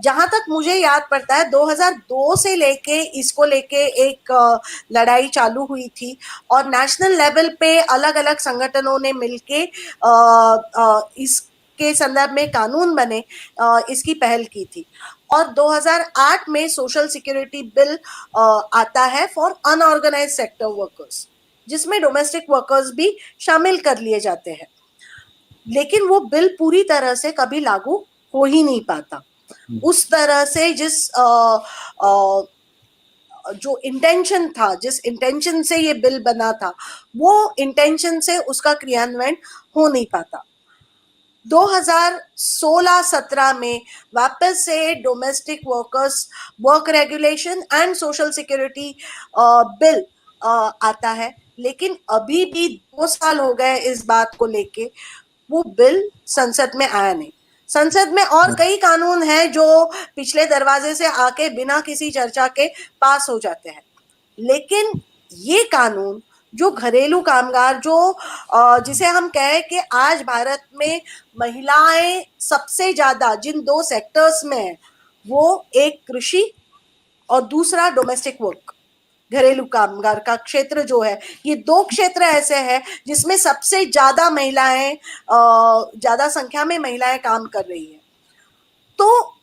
जहां तक मुझे याद पड़ता है 2002 से लेके इसको लेके एक लड़ाई चालू हुई थी और नेशनल लेवल पे अलग अलग संगठनों ने मिलके इसके संदर्भ में कानून बने, इसकी पहल की थी। और 2008 में सोशल सिक्योरिटी बिल आता है फॉर अनऑर्गेनाइज सेक्टर वर्कर्स, जिसमें डोमेस्टिक वर्कर्स भी शामिल कर लिए जाते हैं, लेकिन वो बिल पूरी तरह से कभी लागू हो ही नहीं पाता। उस तरह से जो इंटेंशन था, जिस इंटेंशन से ये बिल बना था, वो इंटेंशन से उसका क्रियान्वयन हो नहीं पाता। 2016-17 में वापस से domestic workers work regulation and social security bill आता है, लेकिन अभी भी 2 साल हो गए इस बात को लेके, वो बिल संसद में आया नहीं। संसद में और कई कानून हैं जो पिछले दरवाजे से आके बिना किसी चर्चा के पास हो जाते हैं, लेकिन ये कानून जो घरेलू कामगार, जो जिसे हम कहें कि आज भारत में महिलाएं सबसे ज्यादा जिन 2 सेक्टर्स में है, वो एक कृषि और दूसरा डोमेस्टिक वर्क, घरेलू कामगार का क्षेत्र जो है, ये 2 क्षेत्र ऐसे हैं जिसमें सबसे ज्यादा महिलाएं, ज्यादा संख्या में महिलाएं काम कर रही हैं। तो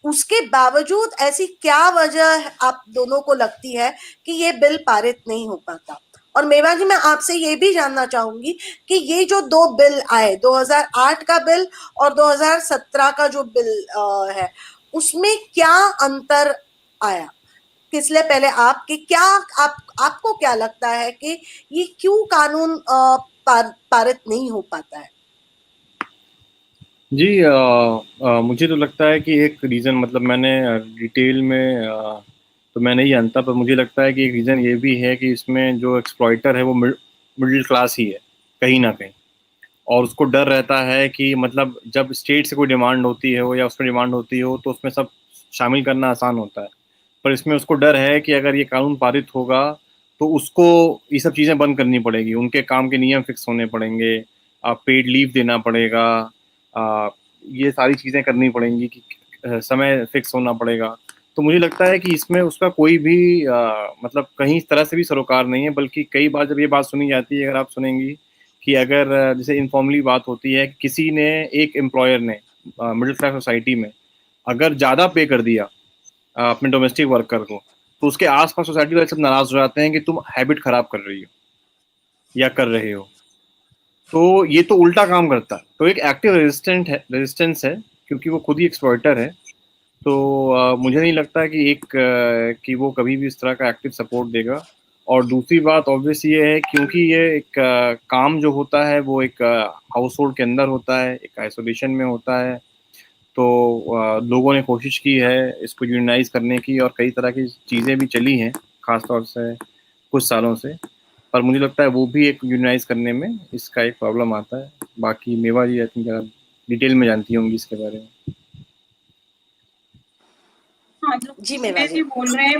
उसके बावजूद ऐसी क्या वजह आप दोनों को लगती है कि ये बिल पारित नहीं हो पाता? और मेवा जी, मैं आपसे ये भी जानना चाहूंगी कि ये जो 2 बिल आए, 2008 का बिल और 2017 का जो बिल है, उसमें क्या अंतर आया? किसले पहले आपके क्या आपको क्या लगता है कि ये क्यों कानून पारित नहीं हो पाता है? जी, मुझे तो लगता है कि एक रीज़न, मतलब मैंने डिटेल में तो मैं नहीं जानता, पर मुझे लगता है कि एक रीज़न ये भी है कि इसमें जो एक्सप्लॉइटर है वो मिडिल क्लास ही है कहीं ना कहीं, और उसको डर रहता है कि मतलब जब स्टेट से कोई डिमांड होती है हो या उसमें डिमांड होती हो तो उसमें सब शामिल करना आसान होता है, पर इसमें उसको डर है कि अगर ये कानून पारित होगा तो उसको ये सब चीज़ें बंद करनी पड़ेगी, उनके काम के नियम फिक्स होने पड़ेंगे, पेड लीव देना पड़ेगा, ये सारी चीज़ें करनी पड़ेंगी कि समय फिक्स होना पड़ेगा। तो मुझे लगता है कि इसमें उसका कोई भी मतलब कहीं इस तरह से भी सरोकार नहीं है, बल्कि कई बार जब ये बात सुनी जाती है, अगर आप सुनेंगी कि अगर जैसे इनफॉर्मली बात होती है, किसी ने, एक एम्प्लॉयर ने मिडिल क्लास सोसाइटी में अगर ज़्यादा पे कर दिया अपने डोमेस्टिक वर्कर को, तो उसके आसपास सोसाइटी वाले सब नाराज हो जाते हैं कि तुम हैबिट खराब कर रही हो या कर रहे हो। तो ये तो उल्टा काम करता है, तो एक एक्टिव रेजिस्टेंस है क्योंकि वो खुद ही एक्सप्लॉइटर है। तो मुझे नहीं लगता कि कि वो कभी भी इस तरह का एक्टिव सपोर्ट देगा। और दूसरी बात ऑब्वियस ये है, क्योंकि ये एक काम जो होता है वो एक हाउस होल्ड के अंदर होता है, एक आइसोलेशन में होता है, तो लोगों ने कोशिश की है इसको यूनियनाइज करने की और कई तरह की चीज़ें भी चली हैं खासतौर से कुछ सालों से, पर मुझे लगता है वो भी एक यूनियनाइज करने में इसका एक प्रॉब्लम आता है। बाकी मेवा जी आई थिंक आप डिटेल में जानती होंगी इसके बारे में। हाँ, जो जी मेवा जी बोल रहे हैं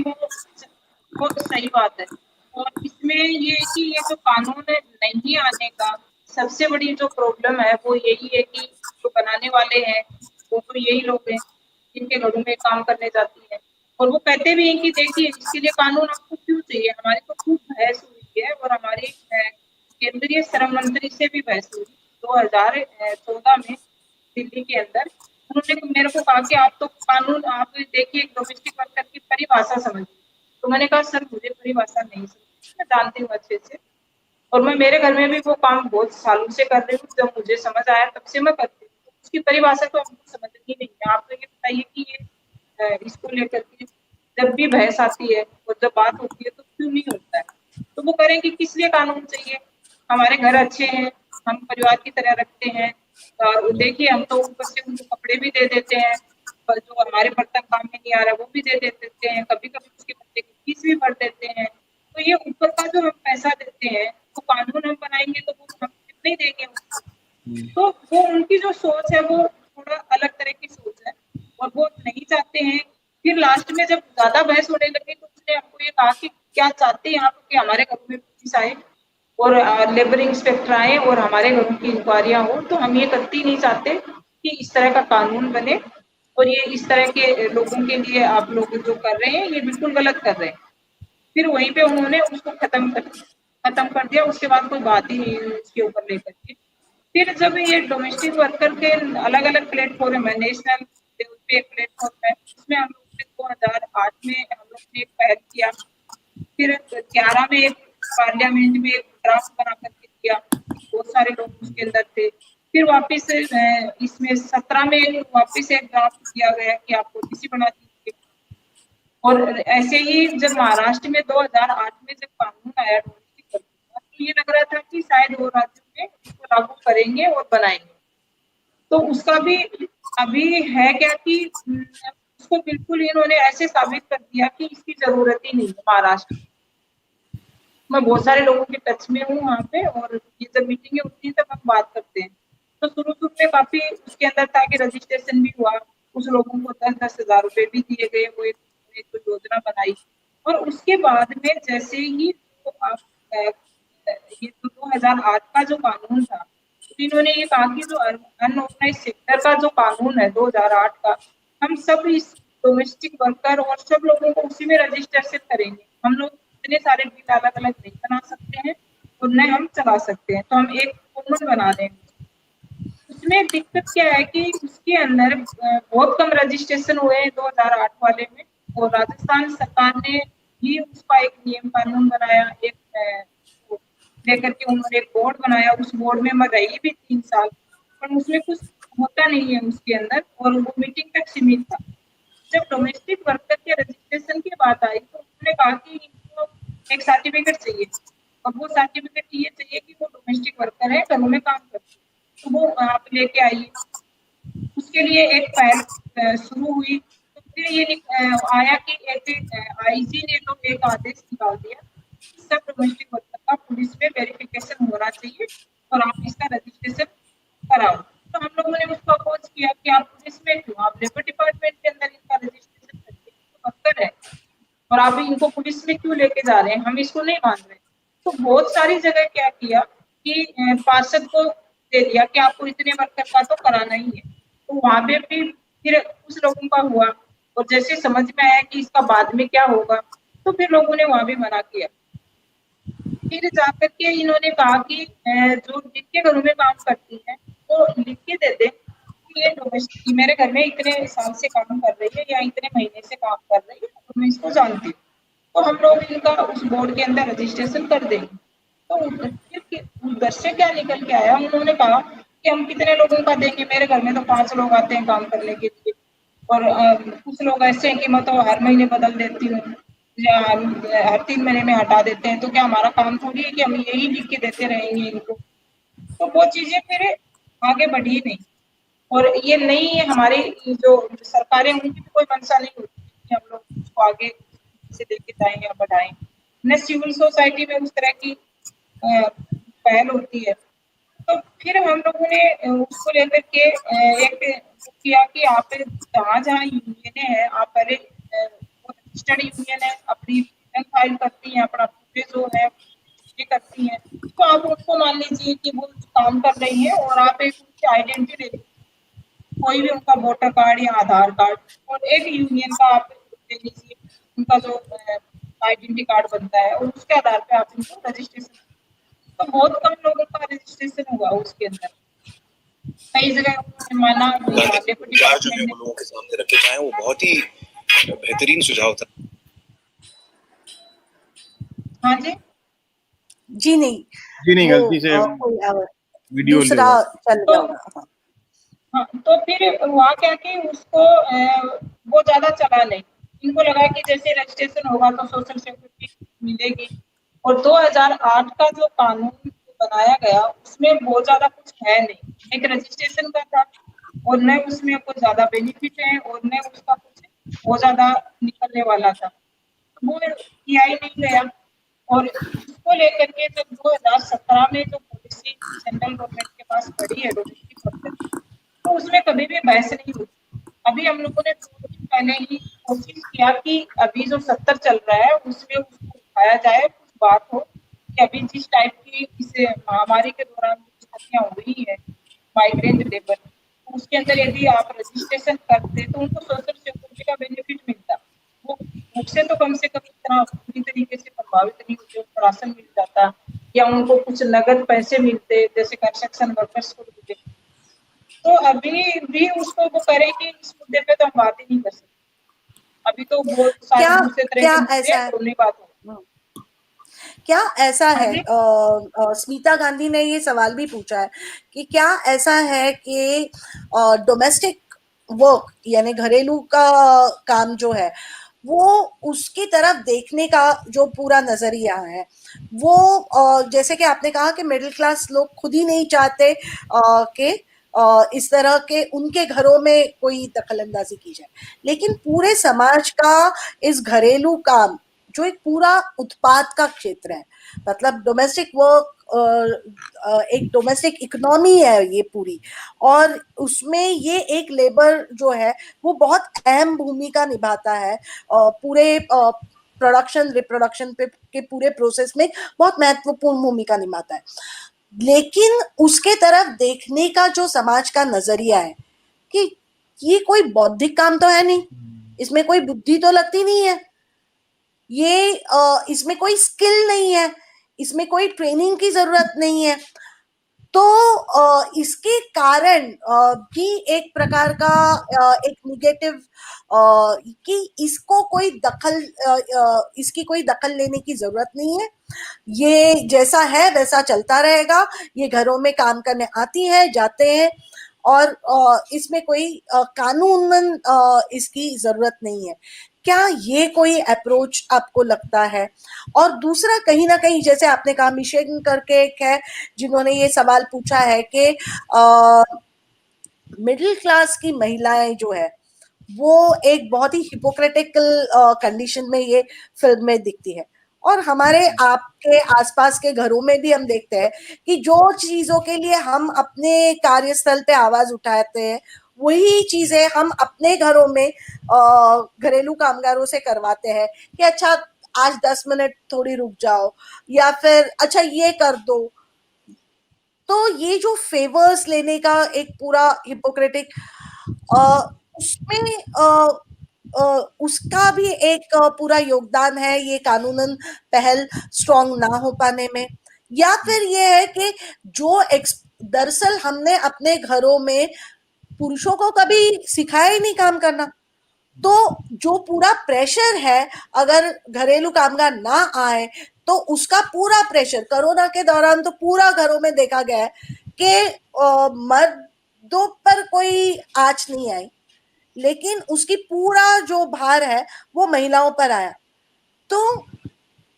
वो सही बात है। और इसमें ये है कि ये जो कानून नहीं आने का सबसे बड़ी जो प्रॉब्लम है वो यही है कि जो बनाने वाले हैं वो तो यही लोग हैं जिनके घरों में काम करने जाती है, और वो कहते भी हैं कि देखिए इसके लिए कानून आपको क्यों चाहिए। हमारी तो खूब बहस हुई है और हमारी केंद्रीय श्रम मंत्री से भी बहस हुई 2014 में दिल्ली के अंदर। उन्होंने मेरे को कहा कि आप तो कानून, आप देखिए एक डोमेस्टिक वर्कर की परिभाषा समझिए। तो मैंने कहा सर मुझे परिभाषा नहीं समझ, मैं जानती हूँ अच्छे से, और मैं मेरे घर में भी वो काम बहुत सालों से कर रही हूँ, जब मुझे समझ आया तब से मैं करती हूँ। तो उसकी परिभाषा तो हमको समझनी नहीं है। आप तो ये बताइए कि ये इसको लेकर के जब भी बहस आती है और जब बात होती है तो क्यों नहीं होता है? तो वो करेंगे किस लिए कानून चाहिए? हमारे घर अच्छे हैं, हम परिवार की तरह रखते हैं, और देखिए हम तो ऊपर से उनको कपड़े भी दे देते हैं, पर जो हमारे बर्तन काम में नहीं आ रहा है वो भी दे देते हैं, कभी-कभी उसके बच्चे की फीस भी भर देते हैं। तो ये ऊपर का जो हम पैसा देते हैं, वो कानून हम बनाएँगे तो वो हम कितने ही देंगे उसको। तो वो उनकी जो सोच है वो थोड़ा अलग तरह की सोच है, और वो नहीं चाहते हैं। फिर लास्ट में जब ज़्यादा बहस होने लगी तो उसने हमको ये कहा कि क्या चाहते हैं आप कि हमारे घरों में पुलिस आए और लेबर इंस्पेक्टर आए और हमारे घरों की इंक्वायरियाँ हो, तो हम ये कतई नहीं चाहते कि इस तरह का कानून बने, और ये इस तरह के लोगों के लिए आप लोग जो कर रहे हैं ये बिल्कुल गलत कर रहे हैं। फिर वहीं पे उन्होंने उसको खत्म कर दिया, उसके बाद कोई बात ही नहीं हुई उसके ऊपर लेकर के। फिर जब ये डोमेस्टिक वर्कर के अलग-अलग प्लेटफ़ॉर्म है, नेशनल लेवल पे एक प्लेटफ़ॉर्म है, उसमें हम लोग ने 2008 में हम लोग ने एक पहल किया। फिर 11 में एक पार्लियामेंट में एक ड्राफ्ट बना करके किया, बहुत सारे लोग उसके अंदर थे। फिर वापस इसमें 17 में वापस एक ड्राफ्ट किया गया कि आप पॉलिसी बना दीजिए। और ऐसे ही जब महाराष्ट्र में 2008 में जब कानून आया डोमेस्टिक वर्कर का, तो ये लग रहा था कि शायद वो राज्यों में इसको लागू करेंगे और बनाएँगे। तो उसका भी अभी है क्या कि उसको बिल्कुल इन्होंने ऐसे साबित कर दिया कि इसकी ज़रूरत ही नहीं है महाराष्ट्र में। मैं बहुत सारे लोगों के टच में हूँ वहाँ पे, और ये जब मीटिंगें होती हैं तब हम बात करते हैं। तो शुरू-शुरू में काफ़ी उसके अंदर था कि रजिस्ट्रेशन भी हुआ, कुछ लोगों को 10-10 हज़ार रुपए भी दिए गए, वो एक योजना बनाई, और उसके बाद में जैसे ही तो ये जो 2008 का जो कानून था, तो इन्होंने ये कहा कि जो अनऑर्गनाइज्ड सेक्टर का जो कानून है 2008 का, हम सब इस डोमेस्टिक वर्कर और सब लोगों को उसी में रजिस्ट्रेशन करेंगे। हम लोग इतने सारे बिल अलग-अलग नहीं बना सकते हैं और न हम चला सकते हैं, तो हम एक कॉमन बना देंगे। उसमें दिक्कत क्या है कि उसके अंदर बहुत कम रजिस्ट्रेशन हुए हैं 2008 वाले में, और राजस्थान सरकार ने ही उसका एक नियम कानून बनाया, एक वो लेकर के उन्होंने एक बोर्ड बनाया। उस बोर्ड में मैं रही भी 3 साल, पर उसमें कुछ होता नहीं है उसके अंदर, और वो मीटिंग तक सीमित था। जब डोमेस्टिक वर्कर के रजिस्ट्रेशन की बात आई तो उन्होंने कहा कि इनको एक सर्टिफिकेट चाहिए, और वो सर्टिफिकेट ये चाहिए कि वो डोमेस्टिक वर्कर है, घरों में काम करते हैं, तो वो आप लेके आइए। उसके लिए एक पहल शुरू हुई, तो फिर ये आया कि एक आईजी ने तो एक आदेश निकाल दिया कि सब डोमेस्टिक वर्कर का पुलिस में वेरिफिकेशन होना चाहिए और आप इसका रजिस्ट्रेशन कराओ। तो हम लोगों ने उसको अपोज किया कि आप पुलिस में क्यों, आप लेबर डिपार्टमेंट के अंदर इनका रजिस्ट्रेशन करिए, तो वर्कर है, और आप इनको पुलिस में क्यों लेके जा रहे हैं, हम इसको नहीं मान रहे। तो बहुत सारी जगह क्या किया कि पार्षद को दे दिया कि आपको इतने वर्कर का तो कराना ही है, तो वहाँ पे भी फिर कुछ लोगों का हुआ, और जैसे समझ में आया कि इसका बाद में क्या होगा, तो फिर लोगों ने वहाँ भी मना किया। फिर जाकर के इन्होंने कहा कि जो जिनके घरों में काम करती हैं, वो लिख के दे दें कि ये डोमेस्टिक मेरे घर में इतने साल से काम कर रही है या इतने महीने से काम कर रही है, तो मैं इसको जानती हूँ। तो हम लोग इनका उस बोर्ड के अंदर रजिस्ट्रेशन कर देंगे। तो फिर उधर से क्या निकल के आया, उन्होंने कहा कि हम कितने लोगों का देंगे, मेरे घर में तो 5 लोग आते हैं काम करने के लिए, और कुछ लोग ऐसे हैं कि मैं तो हर महीने बदल देती हूँ या हर 3 महीने में हटा देते हैं, तो क्या हमारा काम थोड़ी है कि हम यही लिख के देते रहेंगे इनको। तो वो चीज़ें फिर आगे बढ़ी नहीं, और ये नई हमारी जो सरकारें उनकी भी कोई मंशा नहीं होती कि हम लोग उसको आगे से लेके जाएँ या बढ़ाएँ। न सिविल सोसाइटी में उस तरह की पहल होती है। तो फिर हम लोगों ने उसको लेकर के एक किया कि आप जहाँ-जहाँ यूनियनें हैं, आप पहले वो रजिस्टर्ड यूनियन है, अपनी रिटर्न फाइल करती हैं, अपना पूरे जो है ये करती हैं, तो आप उनको मान लीजिए कि वो काम कर रही हैं, और आप एक उनकी आइडेंटिटी ले लीजिए, कोई भी उनका वोटर कार्ड या आधार कार्ड, और एक यूनियन का आप ले लीजिए, उनका जो आइडेंटिटी कार्ड बनता है, और उसके आधार पे आप उनको रजिस्ट्रेशन, तो बहुत कम लोगों का रजिस्ट्रेशन हुआ उसके अंदर। कई जगह उन्होंने माना विचार जो है वो लोगों के सामने रखे जाएं, वो बहुत ही बेहतरीन सुझाव था। हाँ जी, जी नहीं, जी नहीं, वो गलती से कोई वीडियो ले दूसरा चल तो गया होगा। हाँ। हाँ, तो फिर हुआ क्या कि उसको वो ज्यादा चला नहीं। इनको लगा कि जैसे रजिस्ट्रेशन होगा तो सोशल सिक्योरिटी मिलेगी, और 2008 का जो कानून बनाया गया उसमें बहुत ज्यादा कुछ है नहीं, एक रजिस्ट्रेशन का था, और न उसमें कुछ ज्यादा बेनिफिट है और न उसका कुछ बहुत ज्यादा निकलने वाला था, वो किया ही नहीं गया। और इसको लेकर के जब 2017 में जो पॉलिसी सेंट्रल गवर्नमेंट के पास पड़ी है डोमेस्टिक वर्कर की, तो उसमें कभी भी बहस नहीं हुई। अभी हम लोगों ने 2 दिन पहले ही कोशिश किया कि अभी जो 70 चल रहा है उसमें उसको उठाया जाए, कुछ बात हो कि अभी जिस टाइप की इस महामारी के दौरान जो स्थितियां हुई है माइग्रेंट लेबर, तो उसके अंदर यदि आप रजिस्ट्रेशन करते तो उनको सोशल सिक्योरिटी का बेनिफिट मिलता, वो भूख से तो कम से कम इतना पूरी तरीके से प्रभावित नहीं होते, उनको राशन मिल जाता या उनको कुछ नगद पैसे मिलते जैसे कंस्ट्रक्शन वर्कर्स को मिलते। तो अभी भी उसको वो करेंगे, इस मुद्दे पे तो हम बात ही नहीं कर सकते। अभी तो बहुत सारे क्या दूसरे तरह क्या के मुद्दे ऐसा हैं, है? तो उन्हें बात हो। क्या ऐसा हाँ है, जी, स्मिता गांधी ने ये सवाल भी पूछा है कि क्या ऐसा है कि डोमेस्टिक वर्क यानी घरेलू का काम जो है वो उसकी तरफ देखने का जो पूरा नजरिया है वो जैसे कि आपने कहा कि मिडिल क्लास लोग खुद ही नहीं चाहते कि इस तरह के उनके घरों में कोई दखलंदाजी की जाए, लेकिन पूरे समाज का इस घरेलू काम जो एक पूरा उत्पाद का क्षेत्र है, मतलब डोमेस्टिक वर्क एक डोमेस्टिक इकोनॉमी है ये पूरी, और उसमें ये एक लेबर जो है वो बहुत अहम भूमिका निभाता है पूरे प्रोडक्शन रिप्रोडक्शन पे के पूरे प्रोसेस में बहुत महत्वपूर्ण भूमिका निभाता है। लेकिन उसके तरफ देखने का जो समाज का नजरिया है कि ये कोई बौद्धिक काम तो है नहीं, इसमें कोई बुद्धि तो लगती नहीं है, ये इसमें कोई स्किल नहीं है, इसमें कोई ट्रेनिंग की जरूरत नहीं है, तो इसके कारण भी एक प्रकार का एक निगेटिव कि इसको कोई दखल इसकी कोई दखल लेने की जरूरत नहीं है, ये जैसा है वैसा चलता रहेगा, ये घरों में काम करने आती हैं जाते हैं और इसमें कोई कानूनन इसकी जरूरत नहीं है। क्या ये कोई अप्रोच आपको लगता है? और दूसरा कहीं ना कहीं जैसे आपने कहा मिशेल करके एक है जिन्होंने ये सवाल पूछा है कि मिडिल क्लास की महिलाएं जो है वो एक बहुत ही हिपोक्रेटिकल कंडीशन में ये फिल्म में दिखती है, और हमारे आपके आसपास के घरों में भी हम देखते हैं कि जो चीजों के लिए हम अपने कार्यस्थल पे आवाज उठाते हैं वही चीजें हम अपने घरों में घरेलू कामगारों से करवाते हैं कि अच्छा आज 10 मिनट थोड़ी रुक जाओ, या फिर अच्छा ये कर दो। तो ये जो फेवर्स लेने का एक पूरा हिपोक्रेटिक उसमें उसका भी एक पूरा योगदान है ये कानूनन पहल स्ट्रांग ना हो पाने में, या फिर ये है कि जो दरअसल हमने अपने घरों में पुरुषों को कभी सिखाया ही नहीं काम करना, तो जो पूरा प्रेशर है अगर घरेलू कामगार ना आए तो उसका पूरा प्रेशर कोरोना के दौरान तो पूरा घरों में देखा गया है कि मर्दों पर कोई आंच नहीं आई, लेकिन उसकी पूरा जो भार है वो महिलाओं पर आया। तो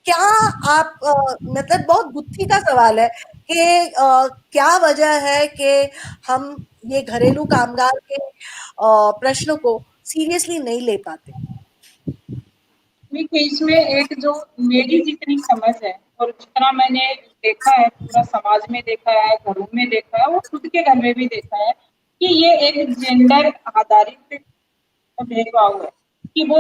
क्या आप मतलब बहुत बुद्धि का सवाल है कि क्या वजह है कि हम ये घरेलू कामगार के प्रश्न को सीरियसली नहीं ले पाते? देखिए इसमें एक जो मेरी जितनी समझ है और जितना मैंने देखा है, पूरा समाज में देखा है, घरों में देखा है और खुद के घर में भी देखा है कि ये एक जेंडर आधारित भेदभाव है कि वो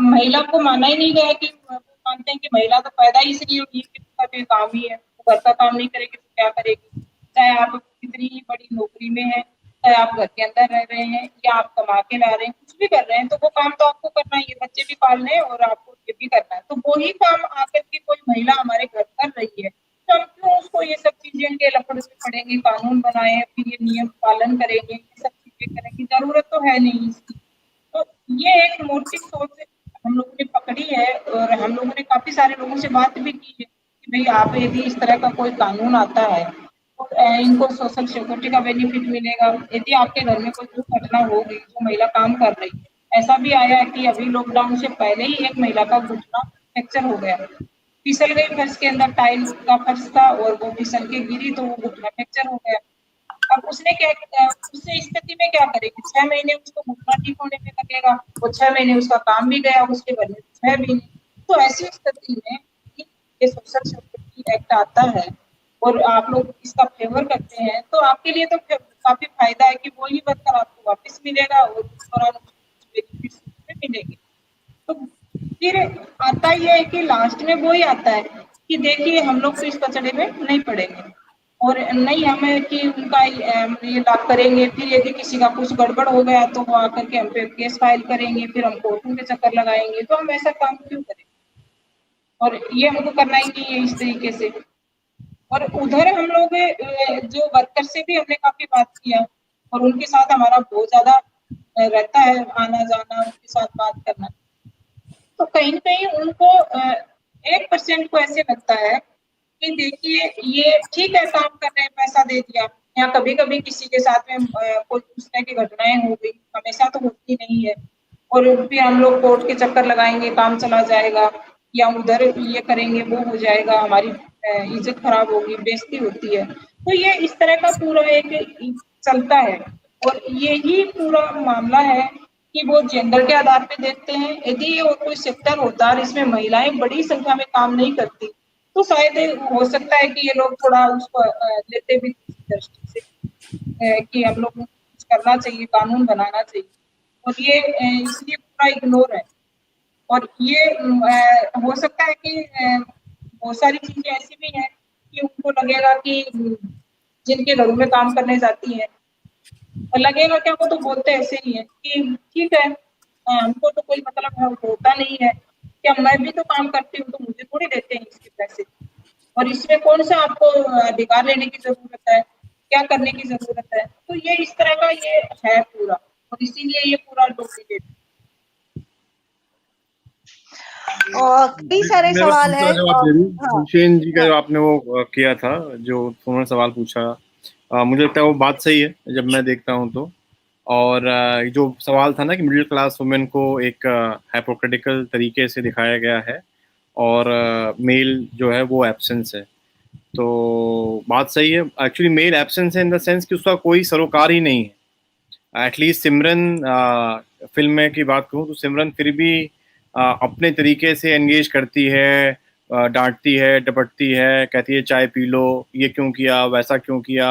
महिला को माना ही नहीं गया, कि वो मानते हैं कि महिला तो पैदा ही इसलिए हुई है कि उसका भी काम ही है, वो घर का काम नहीं करेगी तो क्या करेगी, चाहे आप कितनी ही बड़ी नौकरी में है, चाहे आप घर के अंदर रह रहे हैं या आप कमा के ला रहे हैं, कुछ भी कर रहे हैं, तो वो काम तो आपको करना ही है, बच्चे भी पालने हैं और आपको ये भी करना है, तो वही काम आकर के कोई महिला हमारे घर कर रही है, तो हम क्यों उसको ये सब चीजें के लफड़ से पड़ेंगे, कानून बनाए, फिर ये नियम पालन करेंगे, ये सब चीजें करेंगे, जरूरत तो है नहीं इसकी। तो ये एक मोटी सोच हम लोगों ने पकड़ी है और हम लोगों ने काफी सारे लोगों से बात भी की है कि भाई आप यदि इस तरह का कोई कानून आता है तो इनको सोशल सिक्योरिटी का बेनिफिट मिलेगा। यदि आपके घर में कोई दुर्घटना हो गई, जो महिला काम कर रही है, ऐसा भी आया है कि अभी लॉकडाउन से पहले ही एक महिला का घुटना फ्रैक्चर हो गया, फिसल गई फर्श के अंदर, टाइल का फर्श था और वो फिसल के गिरी तो वो घुटना फ्रैक्चर हो गया। अब उसने क्या किया, उससे स्थिति में क्या करेगी, 6 महीने उसको घुटना ठीक होने में लगेगा, वो 6 महीने उसका काम भी गया, उसके घर में 6 महीने। तो ऐसी स्थिति में ये सोशल सिक्योरिटी एक्ट आता है और आप लोग इसका फेवर करते हैं, तो आपके लिए तो काफी फायदा है कि वो ही वर्कर आपको वापस मिलेगा और उस दौरान बेनिफिट्स मिलेंगे। तो फिर आता ये है कि लास्ट में वो ही आता है कि देखिए हम लोग तो इस कचड़े में नहीं पड़ेंगे और नहीं हमें कि उनका ये लाभ करेंगे, फिर यदि किसी का कुछ गड़बड़ हो गया तो वो आकर के हम पे केस फाइल करेंगे, फिर हम कोर्टों के चक्कर लगाएंगे, तो हम ऐसा काम क्यों करें, और ये हमको करना ही नहीं है इस तरीके से। और उधर हम लोग जो वर्कर से भी हमने काफी बात किया और उनके साथ हमारा बहुत ज्यादा रहता है आना जाना, उनके साथ बात करना। तो कहीं न कहीं उनको 1% को ऐसे लगता है कि देखिए ये ठीक है, काम कर रहे हैं, पैसा दे दिया, या कभी-कभी किसी के साथ में कोई उस तरह की घटनाएँ हो गई, हमेशा तो होती नहीं है, और फिर हम लोग कोर्ट के चक्कर लगाएँगे, काम चला जाएगा, या उधर ये करेंगे, वो हो जाएगा, हमारी इज़्ज़त खराब होगी, बेइज़्ज़ती होती है। तो ये इस तरह का पूरा एक चलता है और यही पूरा मामला है कि वो जेंडर के आधार पे देखते हैं। यदि ये और कोई सेक्टर होता और इसमें महिलाएँ बड़ी संख्या में काम नहीं करती, तो शायद हो सकता है कि ये लोग थोड़ा उसको लेते भी दृष्टि से कि हम लोग को कुछ करना चाहिए, कानून बनाना चाहिए, और ये इसलिए पूरा इग्नोर है। और ये हो सकता है कि बहुत सारी चीज़ें ऐसी भी हैं कि उनको लगेगा कि जिनके घरों में काम करने जाती हैं, और लगेगा क्या, वो तो बोलते ऐसे ही हैं कि ठीक है, हमको तो कोई मतलब होता नहीं है, क्या मैं भी तो काम करती हूँ, तो मुझे थोड़ी देते हैं इसके पैसे, और इसमें कौन-सा आपको अधिकार लेने की ज़रूरत है, क्या करने की ज़रूरत है? तो ये इस तरह का ये है पूरा, और इसीलिए ये पूरा डुप्लीकेट। और कई सारे मैं बस सवाल दूसरा है जवाब और दे दूं। हाँ हुसैन जी का हाँ जो आपने वो किया था, जो उन्होंने सवाल पूछा, मुझे लगता है वो बात सही है जब मैं देखता हूँ तो। और जो सवाल था ना कि मिडिल क्लास वुमेन को एक हाइपोक्रिटिकल तरीके से दिखाया गया है और मेल जो है वो एब्सेंस है, तो बात सही है। एक्चुअली मेल एब्सेंस है इन द सेंस कि उसका कोई सरोकार ही नहीं है। एटलीस्ट सिमरन फिल्म में की बात करूँ तो सिमरन फिर भी अपने तरीके से एंगेज करती है, डांटती है, डपटती है, कहती है चाय पी लो, ये क्यों किया, वैसा क्यों किया,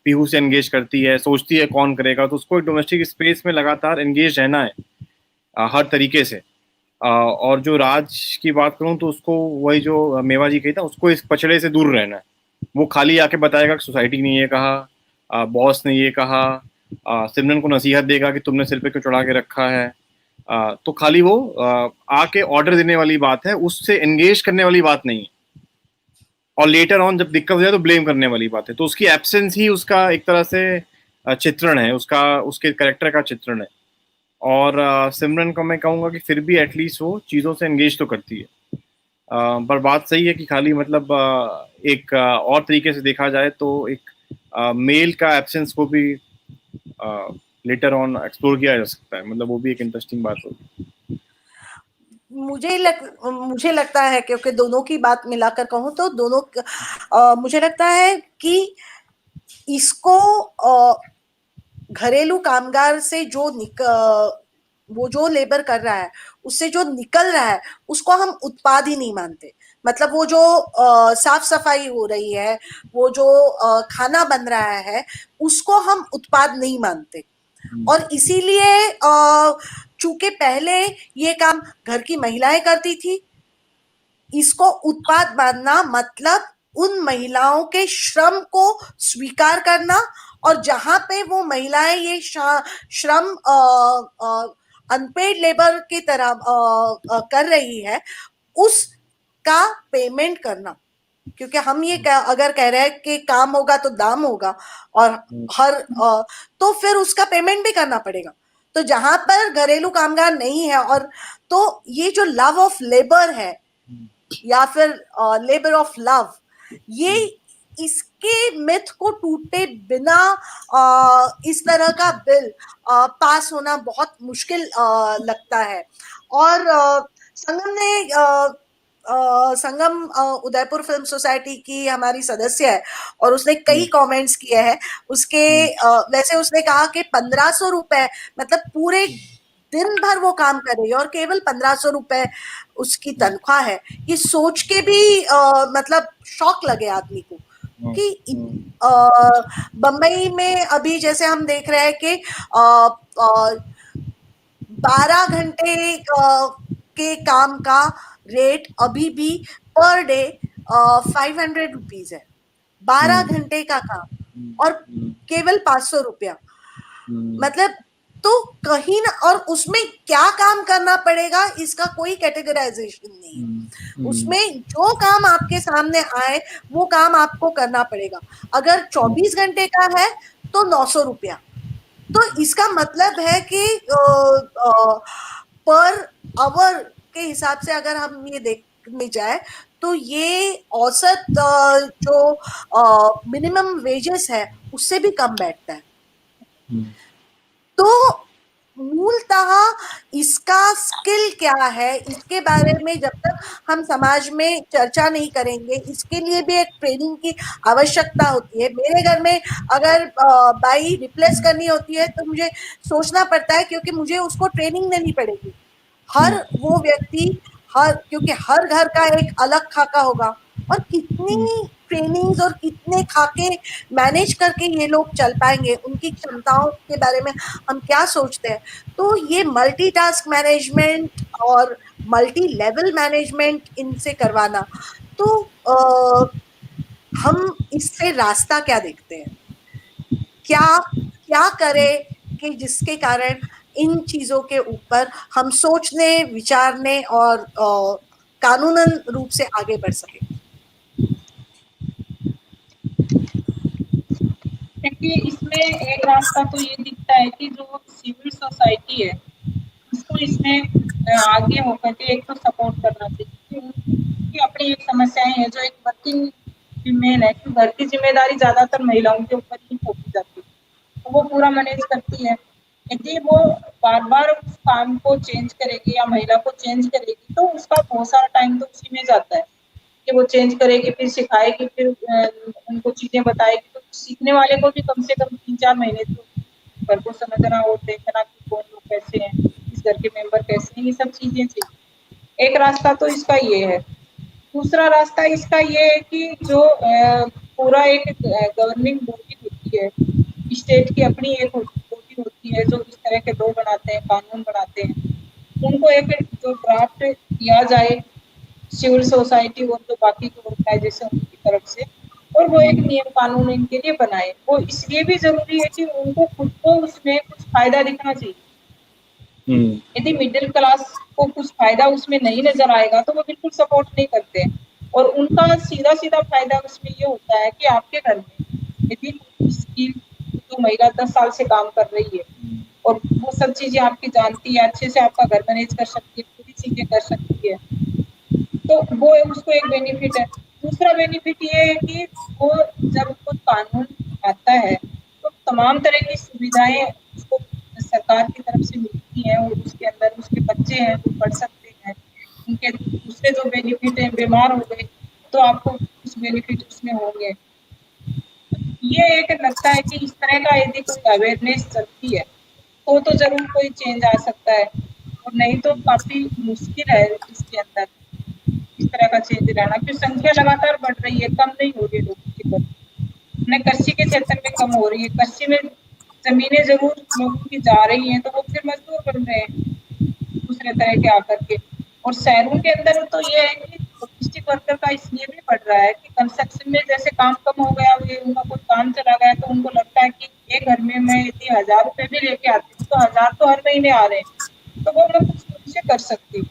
पीहू से एंगेज करती है, सोचती है कौन करेगा। तो उसको एक डोमेस्टिक स्पेस में लगातार एंगेज रहना है हर तरीके से। और जो राज की बात करूं तो उसको वही जो मेवा जी कही था, उसको इस पचड़े से दूर रहना है। वो खाली आके बताएगा कि सोसाइटी ने ये कहा, बॉस ने ये कहा, सिमरन को नसीहत देगा कि तुमने सिर पे क्यों चढ़ा के रखा है। तो खाली वो आके ऑर्डर देने वाली बात है, उससे एंगेज करने वाली बात नहीं है। और लेटर ऑन जब दिक्कत हो जाए तो ब्लेम करने वाली बात है। तो उसकी एब्सेंस ही उसका एक तरह से चित्रण है, उसका उसके कैरेक्टर का चित्रण है। और सिमरन को मैं कहूँगा कि फिर भी एटलीस्ट वो चीज़ों से एंगेज तो करती है। पर बात सही है कि खाली मतलब एक और तरीके से देखा जाए तो एक मेल का एब्सेंस को भी लेटर ऑन एक्सप्लोर किया जा सकता है। मतलब वो भी एक इंटरेस्टिंग बात होगी। मुझे लगता है, क्योंकि दोनों की बात मिलाकर कहूँ तो दोनों मुझे लगता है कि इसको घरेलू कामगार से वो जो लेबर कर रहा है उससे जो निकल रहा है उसको हम उत्पाद ही नहीं मानते। मतलब वो जो साफ सफाई हो रही है, वो जो खाना बन रहा है, उसको हम उत्पाद नहीं मानते। और इसीलिए चूंकि पहले ये काम घर की महिलाएं करती थी, इसको उत्पाद मानना मतलब उन महिलाओं के श्रम को स्वीकार करना, और जहां पे वो महिलाएं ये श्रम अनपेड लेबर की तरह कर रही है, उसका पेमेंट करना। क्योंकि हम ये अगर कह रहे हैं कि काम होगा तो दाम होगा, और हर तो फिर उसका पेमेंट भी करना पड़ेगा। तो जहां पर घरेलू कामगार नहीं है, और तो ये जो लव ऑफ लेबर है या फिर लेबर ऑफ लव, ये इसके मिथ को टूटे बिना इस तरह का बिल पास होना बहुत मुश्किल लगता है। और संगम ने संगम उदयपुर फिल्म सोसाइटी की हमारी सदस्य है और उसने कई कमेंट्स किए हैं उसके। वैसे उसने कहा कि 1500 रुपए, मतलब पूरे दिन भर वो काम कर रही है और केवल 1500 रुपए उसकी तनख्वाह है। ये सोच के भी मतलब शौक लगे आदमी को कि बम्बई में अभी जैसे हम देख रहे हैं कि 12 घंटे के काम का रेट अभी भी पर डे 500 रुपीज है, 12 घंटे का काम और केवल 500 रुपया। मतलब तो कहीं ना, और उसमें क्या काम करना पड़ेगा इसका कोई कैटेगराइजेशन नहीं है। उसमें जो काम आपके सामने आए वो काम आपको करना पड़ेगा। अगर 24 घंटे का है तो 900 रुपया। तो इसका मतलब है कि पर आवर के हिसाब से अगर हम ये देखने जाए तो ये औसत जो मिनिमम वेजेस है उससे भी कम बैठता है। तो मूलतः इसका स्किल क्या है, इसके बारे में जब तक हम समाज में चर्चा नहीं करेंगे, इसके लिए भी एक ट्रेनिंग की आवश्यकता होती है। मेरे घर में अगर बाई रिप्लेस करनी होती है तो मुझे सोचना पड़ता है, क्योंकि मुझे उसको ट्रेनिंग देनी पड़ेगी। हर वो व्यक्ति, क्योंकि हर घर का एक अलग खाका होगा और कितनी ट्रेनिंग्स और कितने खाके मैनेज करके ये लोग चल पाएंगे, उनकी क्षमताओं के बारे में हम क्या सोचते हैं। तो ये मल्टीटास्क मैनेजमेंट और मल्टी लेवल मैनेजमेंट इनसे करवाना, तो हम इससे रास्ता क्या देखते हैं, क्या करें कि जिसके कारण इन चीजों के ऊपर हम सोचने, विचारने और कानूनन रूप से आगे बढ़ सके। क्योंकि इसमें एक रास्ता तो ये दिखता है कि जो सिविल सोसाइटी है उसको इसमें आगे होकर के एक तो सपोर्ट करना चाहिए। उनकी अपनी एक समस्याएं हैं, जो एक वर्किंग फीमेल है कि घर की जिम्मेदारी ज्यादातर महिलाओं के ऊपर ही थोपी जाती है, तो वो पूरा मैनेज करती है। यदि वो बार बार उस काम को चेंज करेगी या महिला को चेंज करेगी तो उसका बहुत सारा टाइम तो उसी में जाता है कि वो चेंज करेगी, फिर सिखाएगी, फिर उनको चीजें बताएगी। तो सीखने वाले को भी कम से कम 3-4 महीने तो घर को समझना और देखना कि कौन लोग कैसे हैं, इस घर के मेंबर कैसे हैं, ये सब चीजें चाहिए। एक रास्ता तो इसका ये है। दूसरा रास्ता इसका ये है कि जो पूरा एक गवर्निंग बॉडी होती है, स्टेट की अपनी एक बॉडी होती है जो इस तरह के लॉ बनाते हैं, कानून बनाते हैं, उनको एक जो ड्राफ्ट दिया जाए सिविल सोसाइटी और जो बाकी के ऑर्गेनाइजेशन की तरफ से, और वो एक नियम कानून इनके लिए बनाए। वो इसलिए भी जरूरी है कि उनको खुद को उसमें कुछ फायदा दिखना चाहिए। यदि मिडिल क्लास को कुछ फायदा उसमें नहीं नजर आएगा तो वो बिल्कुल सपोर्ट नहीं करते। और उनका सीधा सीधा फायदा उसमें ये होता है कि आपके घर में यदि स्किल जो महिला 10 साल से काम कर रही है और वो सब चीजें आपकी जानती है, अच्छे से आपका घर मैनेज कर सकती है, पूरी चीजें कर सकती है, तो वो उसको एक बेनिफिट है। दूसरा बेनिफिट ये है कि वो जब कोई कानून आता है तो तमाम तरह की सुविधाएं उसको सरकार की तरफ से मिलती हैं और उसके अंदर उसके बच्चे हैं वो पढ़ सकते हैं। उनके दूसरे जो बेनिफिट है, बीमार हो गए तो आपको कुछ बेनिफिट उसमें होंगे। ये एक लगता है कि इस तरह का यदि कोई अवेयरनेस चलती है तो जरूर कोई चेंज आ सकता है, और नहीं तो काफी मुश्किल है इसके अंदर इस तरह का चेंज लाना, क्योंकि संख्या लगातार बढ़ रही है, कम नहीं हो रही लोगों की बढ़। न कृषि के क्षेत्र में कम हो रही है, कृषि में जमीनें जरूर लोगों की जा रही हैं तो वो फिर मजदूर बन रहे हैं दूसरे तरह के आकर के। और शहरों के अंदर तो ये है कि डोमेस्टिक वर्कर का इसलिए भी बढ़ रहा है कि कंस्ट्रक्शन में जैसे काम कम हो गया, उनका कोई काम चला गया तो उनको लगता है कि एक घर में मैं यदि 1000 रुपए भी लेके आती हूँ तो 1000 तो हर महीने आ रहे हैं, तो वो मैं कुछ उनसे कर सकती हूँ।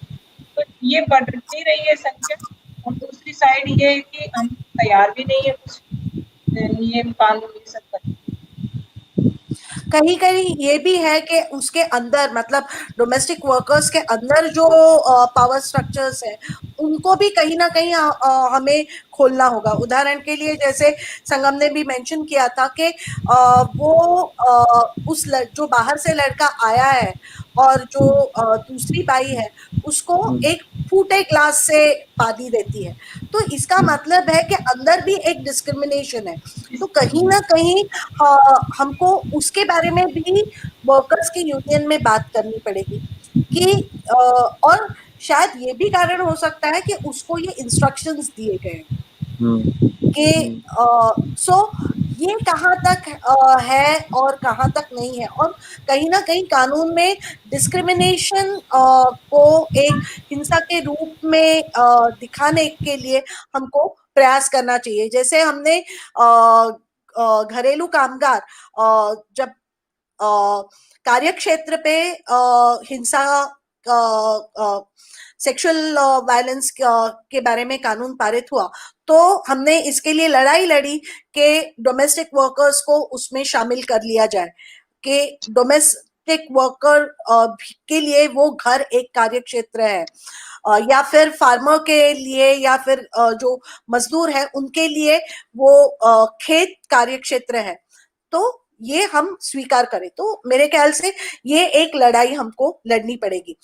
तो ये बढ़ती रही है संख्या। और दूसरी साइड ये है कि हम तैयार भी नहीं है कुछ नियम कानून ये सब करने। कहीं कहीं ये भी है कि उसके अंदर मतलब डोमेस्टिक वर्कर्स के अंदर जो पावर स्ट्रक्चर्स है उनको भी कहीं ना कहीं हमें खोलना होगा। उदाहरण के लिए जैसे संगम ने भी मेंशन किया था कि वो जो बाहर से लड़का आया है और जो दूसरी बाई है उसको एक फूटे ग्लास से पानी देती है, तो इसका मतलब है कि अंदर भी एक डिस्क्रिमिनेशन है। तो कहीं ना कहीं हमको उसके बारे में भी वर्कर्स की यूनियन में बात करनी पड़ेगी कि और शायद ये भी कारण हो सकता है कि उसको ये इंस्ट्रक्शंस दिए गए कि सो ये कहाँ तक है और कहाँ तक नहीं है, और कहीं ना कहीं कानून में डिस्क्रिमिनेशन को एक हिंसा के रूप में दिखाने के लिए हमको प्रयास करना चाहिए। जैसे हमने घरेलू कामगार जब कार्य क्षेत्र पे हिंसा सेक्सुअल वायलेंस के बारे में कानून पारित हुआ तो हमने इसके लिए लड़ाई लड़ी कि डोमेस्टिक वर्कर्स को उसमें शामिल कर लिया जाए, कि डोमेस्टिक वर्कर के लिए वो घर एक कार्य क्षेत्र है, या फिर फार्मर के लिए या फिर जो मजदूर है उनके लिए वो खेत कार्य क्षेत्र है, तो ये हम स्वीकार करें। तो मेरे ख्याल से ये एक लड़ाई हमको लड़नी पड़ेगी।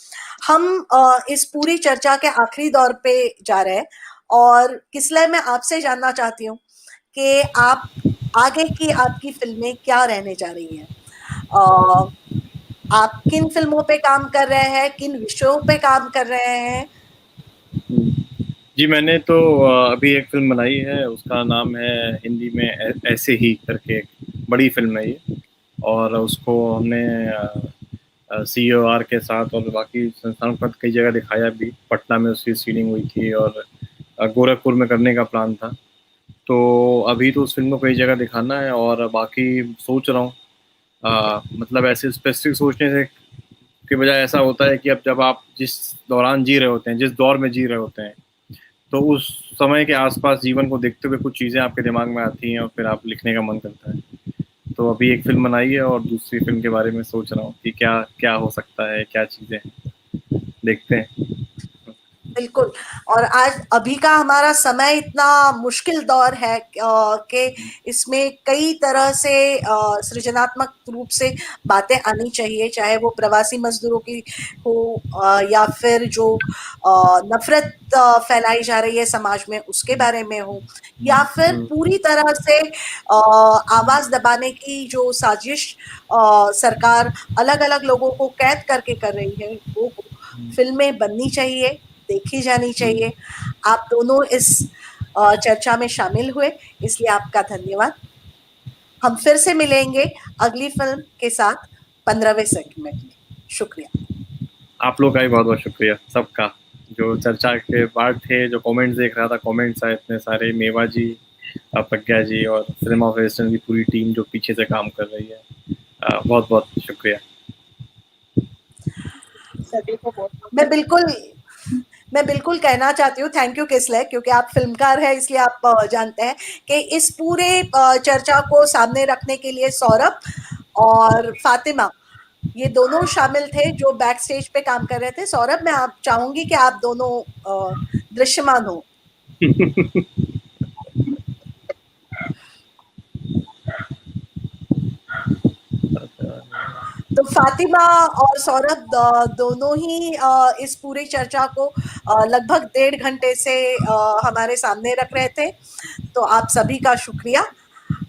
हम इस पूरी चर्चा के आखिरी दौर पे जा रहे हैं और किसलय मैं आपसे जानना चाहती हूँ कि आप आगे की आपकी फिल्में क्या रहने जा रही हैं, आप किन फिल्मों पे काम कर रहे हैं, किन विषयों पे काम कर रहे हैं? जी मैंने तो अभी एक फिल्म बनाई है, उसका नाम है हिंदी में ऐसे ही करके, एक बड़ी फिल्म है ये, और उसको हमने COR के साथ और बाकी संस्थानों के साथ कई जगह दिखाया भी। पटना में उसकी स्क्रीनिंग हुई थी और गोरखपुर में करने का प्लान था। तो अभी तो उस फिल्म को कई जगह दिखाना है और बाकी सोच रहा हूँ, मतलब ऐसे स्पेसिफिक सोचने से के बजाय ऐसा होता है कि अब जब आप जिस दौरान जी रहे होते हैं, जिस दौर में जी रहे होते हैं, तो उस समय के आसपास जीवन को देखते हुए कुछ चीज़ें आपके दिमाग में आती हैं और फिर आप लिखने का मन करता है। तो अभी एक फिल्म बनाई है और दूसरी फिल्म के बारे में सोच रहा हूँ कि क्या क्या हो सकता है, क्या चीज़ें हैं, देखते हैं। बिल्कुल, और आज अभी का हमारा समय इतना मुश्किल दौर है कि इसमें कई तरह से सृजनात्मक रूप से बातें आनी चाहिए, चाहे वो प्रवासी मजदूरों की हो या फिर जो नफरत फैलाई जा रही है समाज में उसके बारे में हो, या फिर पूरी तरह से आवाज दबाने की जो साजिश सरकार अलग अलग लोगों को कैद करके कर रही है वो फिल्में बननी चाहिए, देखी जानी चाहिए। आप दोनों इस चर्चा में शामिल हुए, इसलिए आपका धन्यवाद। हम फिर से मिलेंगे अगली फिल्म के साथ 15वें सेगमेंट में। शुक्रिया। आप लोग का भी बहुत बहुत शुक्रिया सबका, जो चर्चा के पार्ट थे, जो कमेंट्स देख रहा था, कमेंट्स आए इतने सारे, मेवा जी, प्रज्ञा जी और सिनेमा ऑफ वेस्टर्न की पूरी टीम जो पीछे से काम कर रही है, बहुत बहुत शुक्रिया। सभी को बहुत मैं बिल्कुल कहना चाहती हूँ थैंक यू किसलय, क्योंकि आप फिल्मकार हैं इसलिए आप जानते हैं कि इस पूरे चर्चा को सामने रखने के लिए सौरभ और फातिमा ये दोनों शामिल थे जो बैक स्टेज पे काम कर रहे थे। सौरभ, मैं आप चाहूंगी कि आप दोनों दृश्यमान हो। तो फातिमा और सौरभ दोनों ही इस पूरी चर्चा को लगभग 1.5 घंटे से हमारे सामने रख रहे थे, तो आप सभी का शुक्रिया।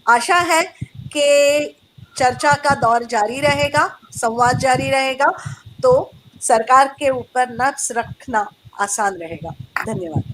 आशा है कि चर्चा का दौर जारी रहेगा, संवाद जारी रहेगा, तो सरकार के ऊपर नब्ज रखना आसान रहेगा। धन्यवाद।